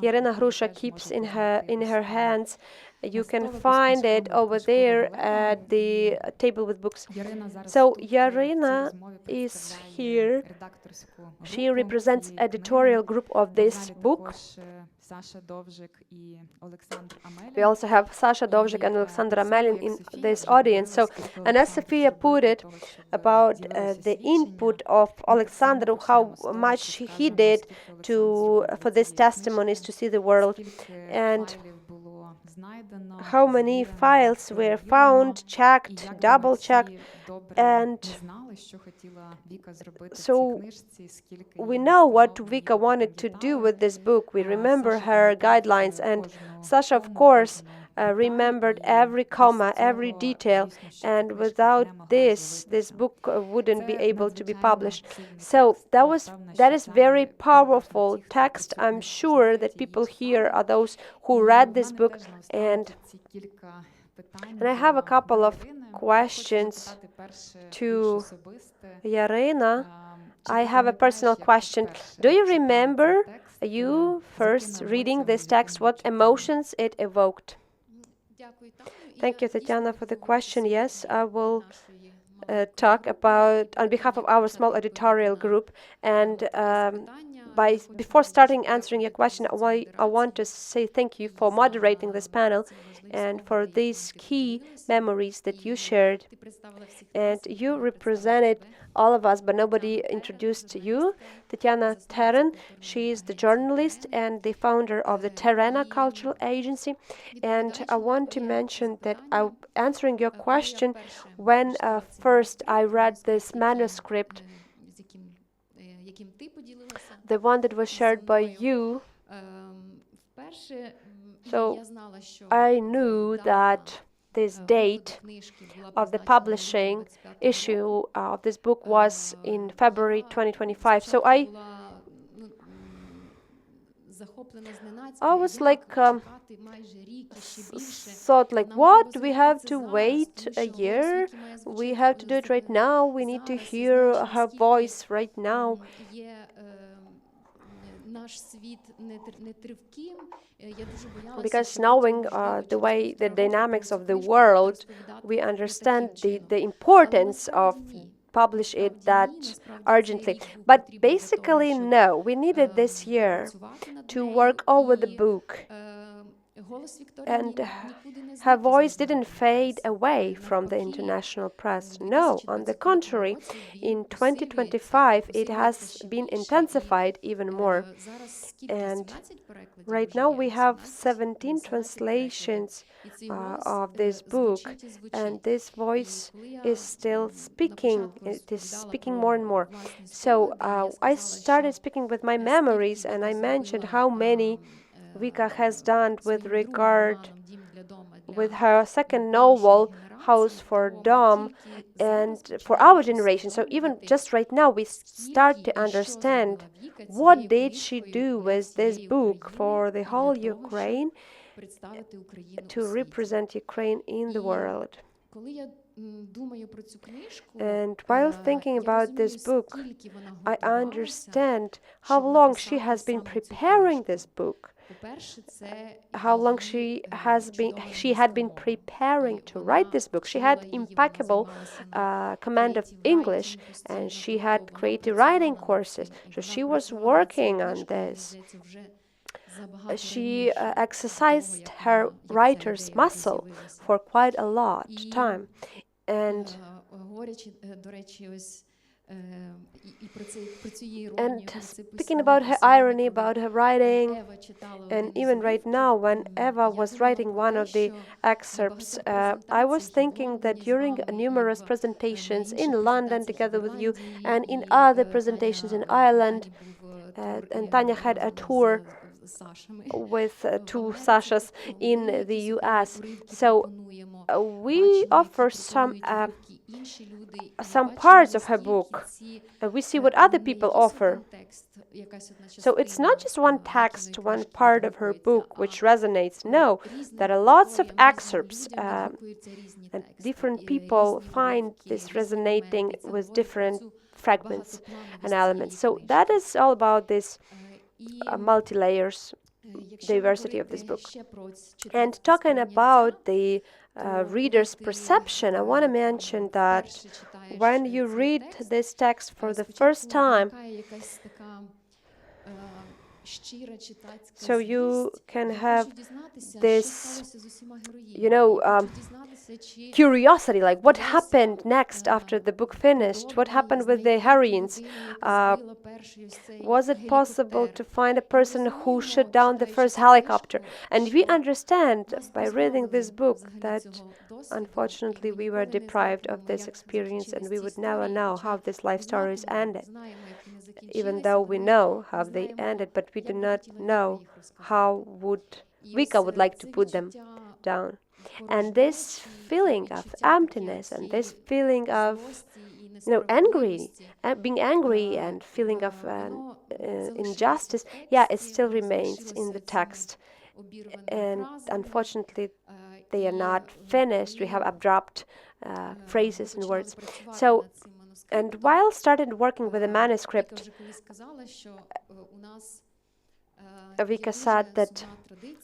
Yarina Hrusha keeps in her hands. You can find it over there at the table with books. So Yarina is here. She represents editorial group of this book. We also have Sasha Dovzhik and Alexander Amelin in this audience. So, and as Sophia put it about the input of Alexander, how much he did for these testimonies to see the world, and how many files were found, checked, double-checked, and so we know what Vika wanted to do with this book. We remember her guidelines, and Sasha, of course, remembered every comma, every detail, and without this book wouldn't be able to be published. So that is very powerful text. I'm sure that people here are those who read this book, and I have a couple of questions to Yarina. I have a personal question. Do you remember you first reading this text, what emotions it evoked? Thank you, Tatiana, for the question. Yes, I will talk about on behalf of our small editorial group, and before starting answering your question, I want to say thank you for moderating this panel and for these key memories that you shared. And you represented all of us, but nobody introduced you. Tatiana Terren, she is the journalist and the founder of the Terena Cultural Agency. And I want to mention that answering your question, when first I read this manuscript, the one that was shared by you, so I knew that this date of the publishing issue of this book was in February 2025. So I was like thought like, what, we have to wait a year, we have to do it right now, we need to hear her voice right now. Because knowing the way, the dynamics of the world, we understand the importance of publish it that urgently. But basically, no, we needed this year to work over the book. And her voice didn't fade away from the international press. No, on the contrary, in 2025 it has been intensified even more. And right now we have 17 translations of this book, and this voice is still speaking. It is speaking more and more. So I started speaking with my memories, and I mentioned how many Vika has done with regard with her second novel, House for Dom, and for our generation. So even just right now, we start to understand what did she do with this book for the whole Ukraine, to represent Ukraine in the world. And while thinking about this book, I understand how long she has been preparing this book. how long she had been preparing to write this book. She had impeccable command of English, and she had creative writing courses. So she was working on this. She exercised her writer's muscle for quite a lot time. And speaking about her irony, about her writing, and even right now, when Eva was writing one of the excerpts, I was thinking that during numerous presentations in London together with you and in other presentations in Ireland, and Tanya had a tour with two Sashas in the US. So we offer some parts of her book, and we see what other people offer. So it's not just one text, one part of her book which resonates. No, there are lots of excerpts, and different people find this resonating with different fragments and elements. So that is all about this multi-layers diversity of this book. And talking about the reader's perception, I want to mention that when you read this text for the first time, so you can have this, curiosity, like what happened next after the book finished, what happened with the heroines. Was it possible to find a person who shot down the first helicopter? And we understand by reading this book that unfortunately we were deprived of this experience, and we would never know how these life stories ended. Even though we know how they ended, but we do not know how Vika would like to put them down. And this feeling of emptiness and this feeling of being angry and feeling of injustice, it still remains in the text. And unfortunately, they are not finished. We have abrupt phrases and words. So, and while started working with the manuscript, Vika said that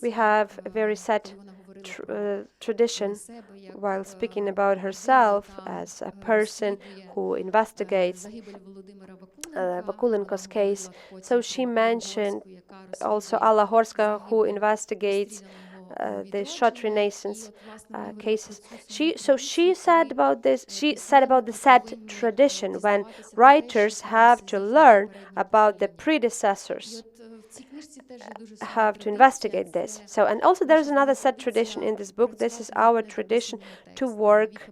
we have a very set tradition while speaking about herself as a person who investigates Vakulenko's case. So she mentioned also Alla Horska, who investigates the short Renaissance cases. She said about this. She said about the set tradition when writers have to learn about the predecessors, have to investigate this. So, and also there's another set tradition in this book. This is our tradition to work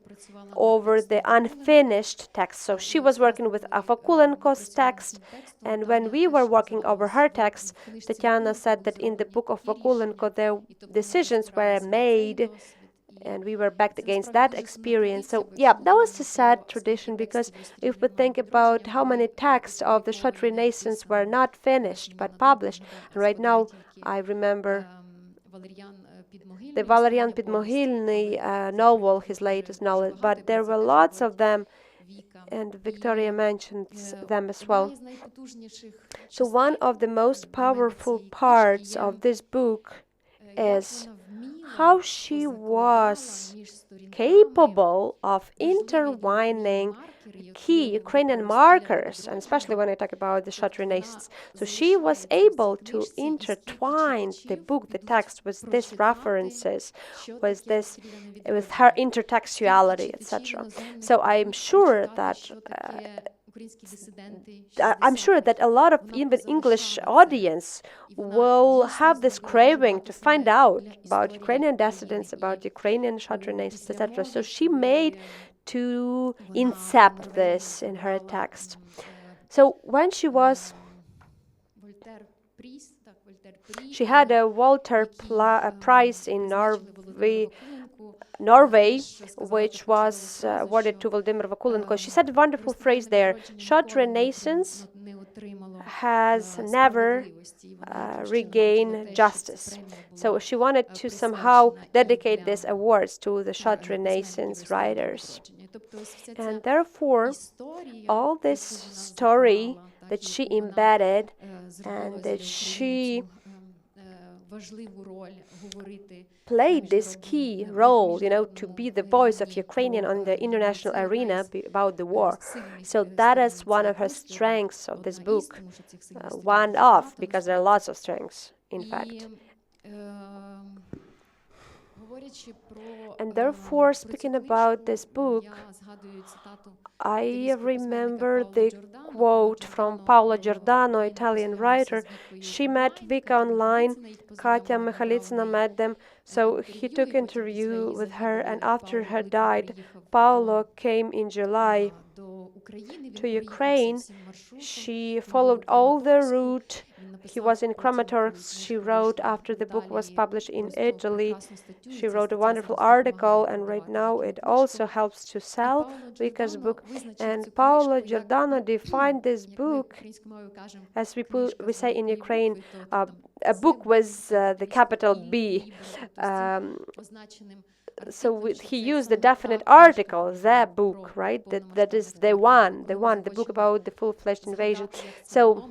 over the unfinished text. So she was working with Vakulenko's text, and when we were working over her text, Tatiana said that in the book of Vakulenko, the decisions were made, and we were backed against that experience. So that was a sad tradition, because if we think about how many texts of the short Renaissance were not finished but published, and right now I remember the Valerian Podmohylny novel, his latest novel, but there were lots of them, and Victoria mentioned them as well. So one of the most powerful parts of this book is how she was capable of intertwining key Ukrainian markers, and especially when I talk about the short Renaissance. So she was able to intertwine the book, the text, with these references, with her intertextuality, etc. So I'm sure that a lot of even English audience will have this craving to find out about Ukrainian dissidents, about Ukrainian short Renaissance, etc. So she made to incept this in her text. So when she had a Walter Prize in Norway, which was awarded to Volodymyr Vakulenko. She said a wonderful phrase there: short Renaissance has never regained justice. So she wanted to somehow dedicate these awards to the short Renaissance writers. And therefore, all this story that she embedded and that she played this key role, to be the voice of Ukrainian on the international arena about the war. So that is one of her strengths of this book. One of, because there are lots of strengths, in fact. And therefore, speaking about this book, I remember the quote from Paolo Giordano, Italian writer. She met Vika online, Katya Michalitsina met them, so he took interview with her, and after her died, Paolo came in July to Ukraine. She followed all the route. He was in Kramatorsk. She wrote after the book was published in Italy. She wrote a wonderful article, and right now it also helps to sell Vika's book. And Paolo Giordano defined this book, as we say in Ukraine, a book with the capital B. So he used the definite article, the book, right? That is the book about the full-fledged invasion. So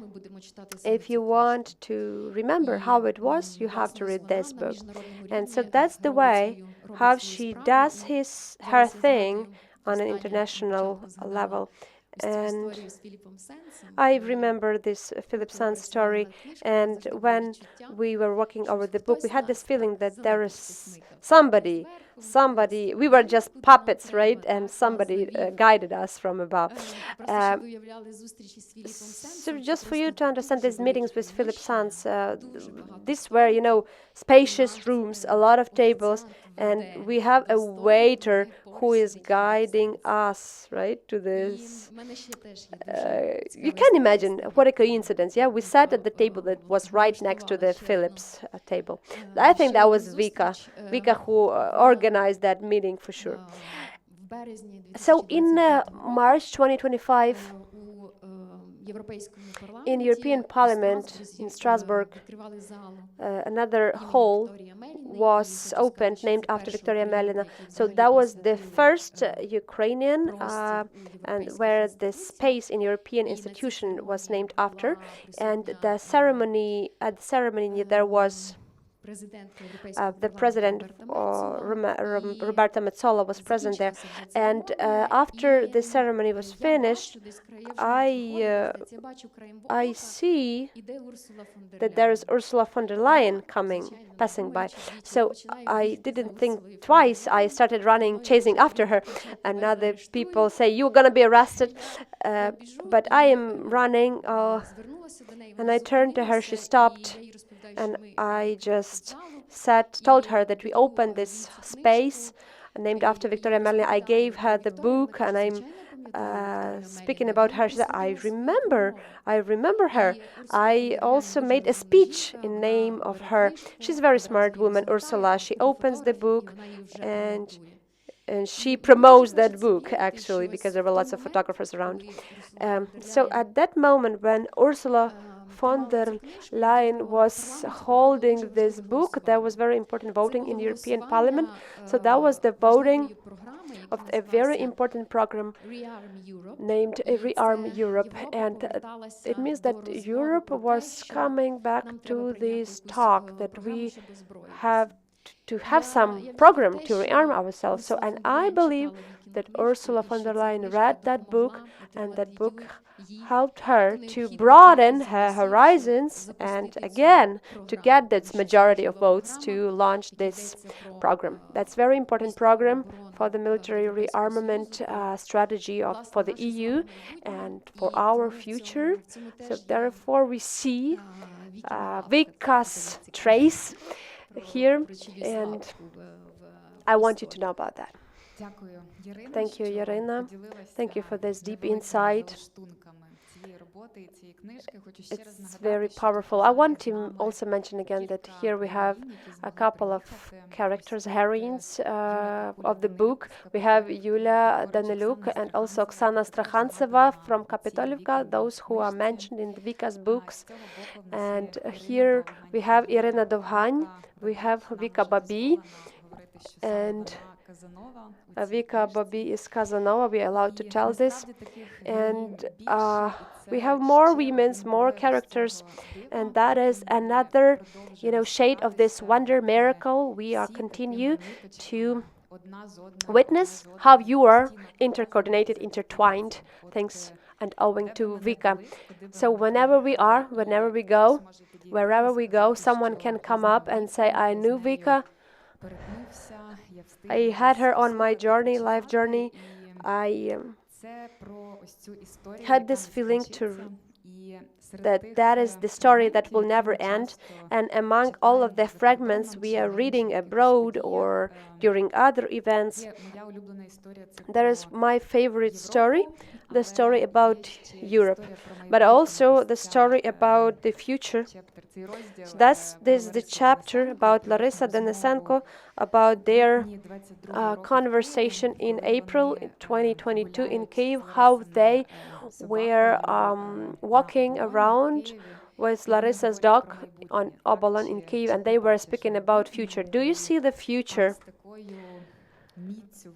if you want to remember how it was, you have to read this book. And so that's the way how she does her thing on an international level. And I remember this Philip Sands story, and when we were working over the book, we had this feeling that there is somebody, we were just puppets, right? And somebody guided us from above. So just for you to understand, these meetings with Philip Sands, these were, spacious rooms, a lot of tables, and we have a waiter who is guiding us, right, to this. You can imagine what a coincidence. Yeah, we sat at the table that was right next to the Philips table. I think that was Vika who organized that meeting for sure. So in March 2025, in European Parliament in Strasbourg, another hall was opened named after Victoria Amelina. So that was the first Ukrainian and where the space in European institution was named after. And at the ceremony there was the president, Roberta Metsola, was present there. And after the ceremony was finished, I see that there is Ursula von der Leyen passing by. So I didn't think twice. I started running, chasing after her. And other people say, "You're going to be arrested." But I am running. And I turned to her. She stopped. And I just told her that we opened this space named after Victoria Amelina. I gave her the book, and I'm speaking about her. She said, I remember her. I also made a speech in name of her. She's a very smart woman, Ursula. She opens the book, and she promotes that book, actually, because there were lots of photographers around. So at that moment, when Ursula von der Leyen was holding this book, there was very important voting in European Parliament. So that was the voting of a very important program named Rearm Europe. And it means that Europe was coming back to this talk that we have to have some program to rearm ourselves. So, and I believe that Ursula von der Leyen read that book, and that book helped her to broaden her horizons and again to get that majority of votes to launch this program. That's a very important program for the military rearmament strategy for the EU and for our future. So therefore we see Vika's trace here, and I want you to know about that. Thank you, Irina. Thank you for this deep insight. It's very powerful. I want to also mention again that here we have a couple of characters, heroines of the book. We have Yulia Daniluk and also Oksana Strakhantseva from Kapitolivka, those who are mentioned in Vika's books. And here we have Irina Dovhany, we have Vika Babi, And Vika Bobby is Casanova. We are allowed to tell this. And we have more women, more characters, and that is another, shade of this wonder miracle. We are continue to witness how you are intercoordinated, intertwined. Thanks and owing to Vika. So whenever we go, wherever we go, someone can come up and say, I knew Vika. I had her on my journey, life journey. I had this feeling that is the story that will never end, and among all of the fragments we are reading abroad or during other events, there is my favorite story, the story about Europe, but also the story about the future. So this is the chapter about Larissa Denisenko, about their conversation in April 2022 in Kyiv, how they were walking around with Larissa's dog on Obolon in Kyiv, and they were speaking about future. Do you see the future?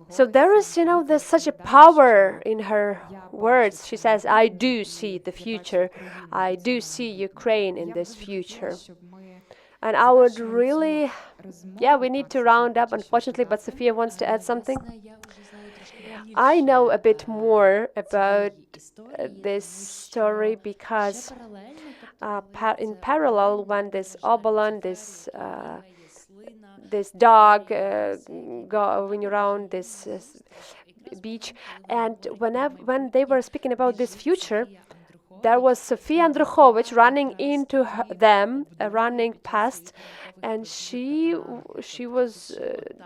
So there is, there's such a power in her words. She says, I do see the future. I do see Ukraine in this future. And I would really, we need to round up, unfortunately, but Sophia wants to add something. I know a bit more about this story because in parallel, when this Obolon, this dog going around this beach, and when they were speaking about this future, there was Sofia Andruchovich running into them, running past, and she was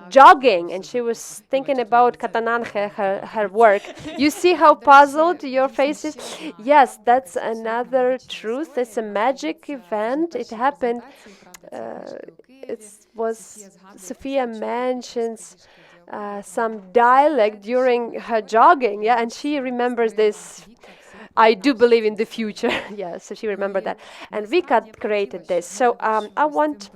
jogging, and she was thinking about Katananche, her work. You see how puzzled your face is? Yes, that's another truth. It's a magic event. It happened. Sophia mentions some dialect during her jogging, and she remembers this. I do believe in the future. So she remembered that. And Vika created this. So I want,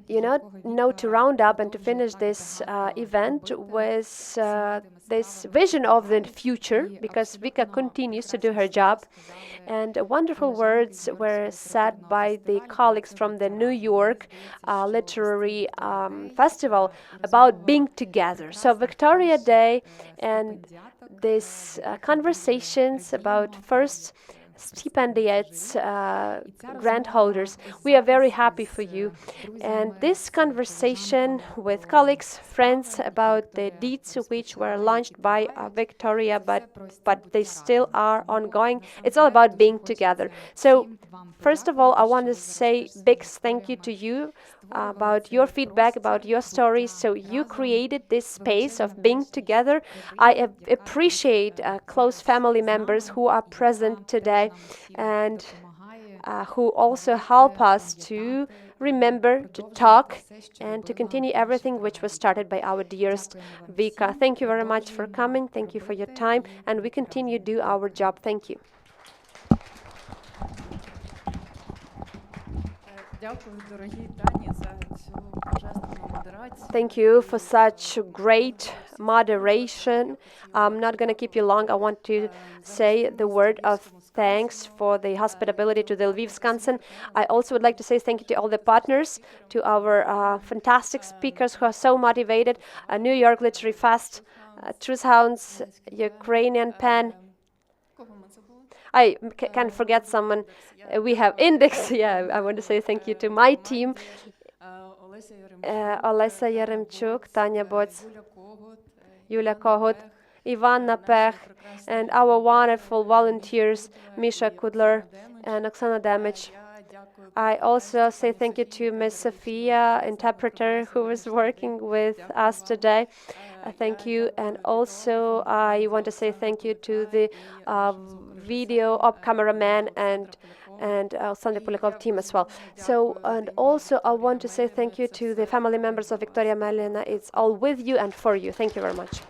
to round up and to finish this event with this vision of the future, because Vika continues to do her job. And wonderful words were said by the colleagues from the New York Literary Festival about being together. So Victoria Day and these conversations about first stipendiates, grant holders. We are very happy for you. And this conversation with colleagues, friends about the deeds which were launched by Victoria, but they still are ongoing. It's all about being together. So first of all, I want to say big thank you to you about your feedback, about your stories. So you created this space of being together. I appreciate close family members who are present today and who also help us to remember, to talk, and to continue everything which was started by our dearest Vika. Thank you very much for coming. Thank you for your time, and we continue to do our job. Thank you. Thank you for such great moderation. I'm not going to keep you long. I want to say the word of thanks for the hospitality to the Lviv Skansen. I also would like to say thank you to all the partners, to our fantastic speakers who are so motivated, New York Literary Fest, Truth Hounds, Ukrainian Pen. I can't forget someone. We have Index. I want to say thank you to my team. Olesa Yaremchuk, Tanya Bots, Yulia Kohut, Ivan Napech, and our wonderful volunteers, Misha Kudler and Oksana Damage. I also say thank you to Ms. Sophia, interpreter, who was working with us today. Thank you. And also I want to say thank you to the video op cameraman and Alexander Polikov team as well. So, and also I want to say thank you to the family members of Victoria Malina. It's all with you and for you. Thank you very much.